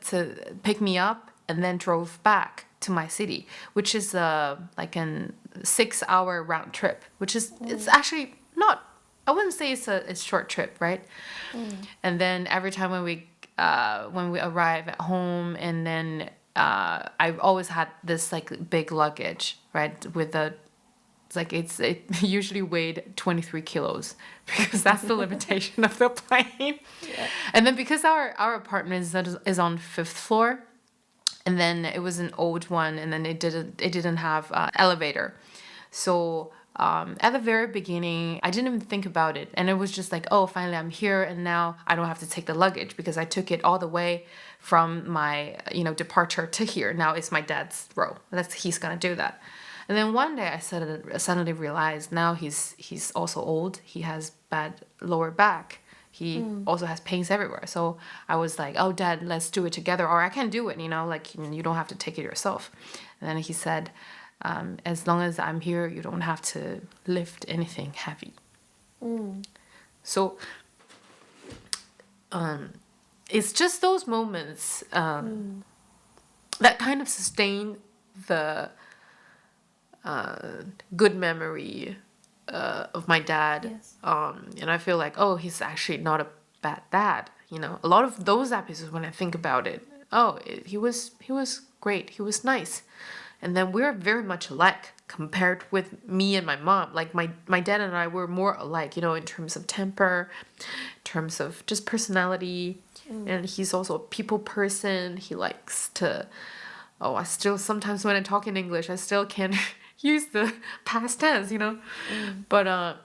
pick me up, and then drove back to my city, which is like a 6-hour round trip, which is it's actually not, I wouldn't say it's a short trip, right? And then every time when we arrive at home, and then I've always had this big luggage, right, with it usually weighed 23 kilos because that's the limitation of the plane. Yeah. And then because our apartment is on 5th floor, and then it was an old one, and then it didn't have elevator. So at the very beginning, I didn't even think about it, and it was just oh, finally I'm here, and now I don't have to take the luggage because I took it all the way from my departure to here. Now it's my dad's row. He's gonna do that. And then one day I suddenly realized now he's also old. He has bad lower back. He also has pains everywhere. So I was like, oh, Dad, let's do it together. Or I can do it, you don't have to take it yourself. And then he said, as long as I'm here, you don't have to lift anything heavy. So it's just those moments that kind of sustain the good memory of my dad. Yes. And I feel oh, he's actually not a bad dad. A lot of those episodes, when I think about it, he was great. He was nice. And then we're very much alike compared with me and my mom. My dad and I were more alike, in terms of temper, in terms of just personality. And he's also a people person. He likes to, I still, sometimes when I talk in English, I still can't use the past tense, But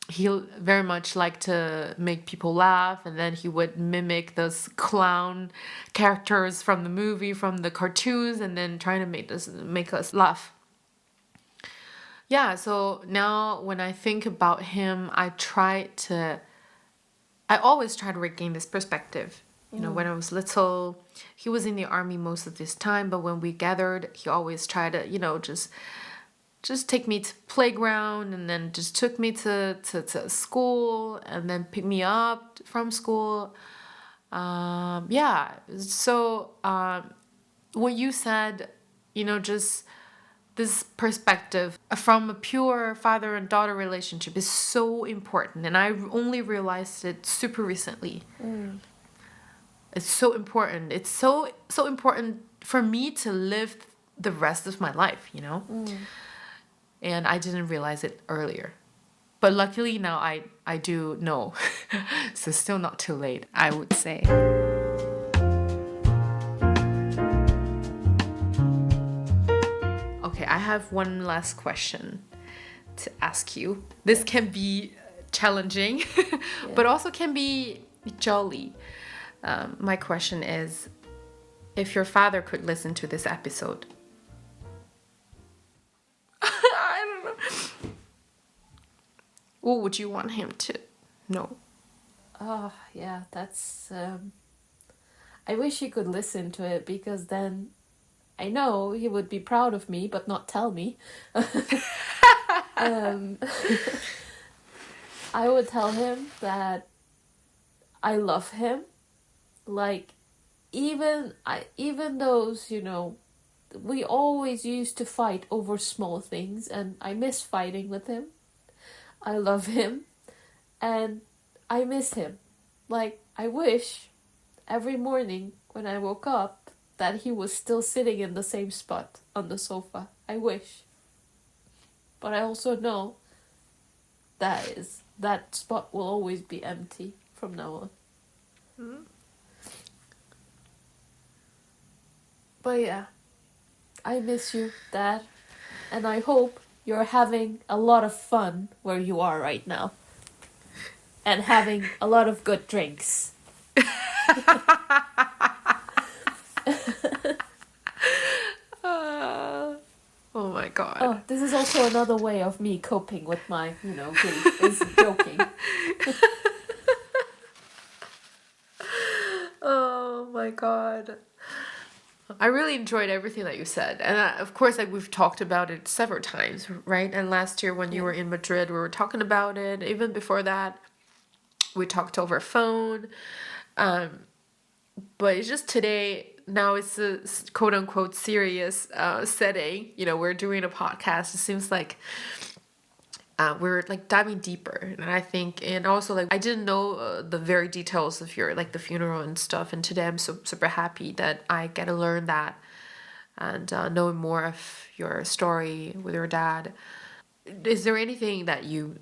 he very much liked to make people laugh, and then he would mimic those clown characters from the movie, from the cartoons, and then trying to make us laugh. Yeah, so now when I think about him, I always try to regain this perspective. When I was little, he was in the army most of this time, but when we gathered, he always tried to, just take me to playground, and then just took me to school, and then pick me up from school. So what you said, just this perspective from a pure father and daughter relationship is so important, and I only realized it super recently. It's so important. It's so important for me to live the rest of my life, And I didn't realize it earlier. But luckily now I do know. So still not too late, I would say. Okay, I have one last question to ask you. This can be challenging, but also can be jolly. My question is, if your father could listen to this episode, I don't know, what would you want him to know? Oh, yeah, that's... I wish he could listen to it, because then I know he would be proud of me, but not tell me. I would tell him that I love him. Like, even those, we always used to fight over small things, and I miss fighting with him. I love him, and I miss him. Like, I wish every morning when I woke up that he was still sitting in the same spot on the sofa. I wish. But I also know that spot will always be empty from now on. Mm-hmm. But yeah, I miss you, Dad. And I hope you're having a lot of fun where you are right now. And having a lot of good drinks. Oh my god. Oh, this is also another way of me coping with my, grief, is joking. Oh my god. I really enjoyed everything that you said. And of course, we've talked about it several times, right? And last year when you were in Madrid, we were talking about it. Even before that, we talked over phone. But it's just today, now it's a quote-unquote serious setting. We're doing a podcast. It seems like we're like diving deeper, and I think, and also like I didn't know the very details of your the funeral and stuff, and today I'm so super happy that I get to learn that and know more of your story with your dad. Is there anything that you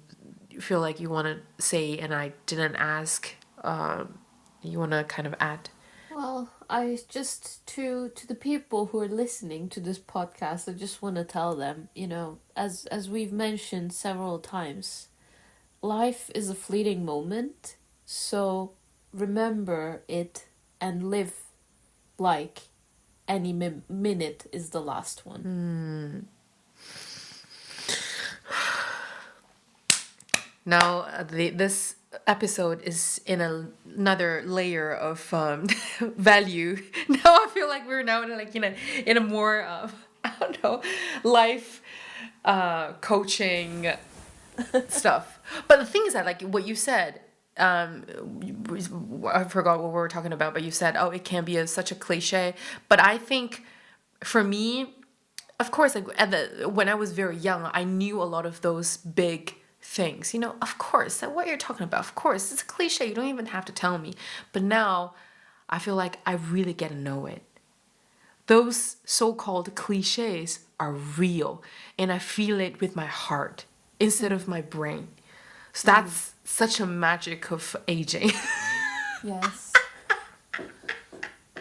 feel like you want to say and I didn't ask? You want to kind of add? Well, I just, to the people who are listening to this podcast, I just want to tell them, as we've mentioned several times, life is a fleeting moment, so remember it and live like any minute is the last one. Now, this episode is in another layer of value. Now I feel like we're now in a more I don't know, life coaching stuff. But the thing is that what you said, I forgot what we were talking about, but you said, it can be such a cliche. But I think for me, of course, when I was very young, I knew a lot of those big things, of course, what you're talking about, of course, it's a cliche, you don't even have to tell me. But now I feel like I really get to know it. Those so-called cliches are real, and I feel it with my heart instead of my brain. So that's such a magic of aging. Yes.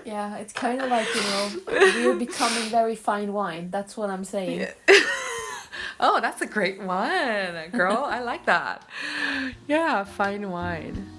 Yeah, it's kind of like, we're becoming very fine wine. That's what I'm saying. Oh, that's a great one, girl. I like that. Yeah, fine wine.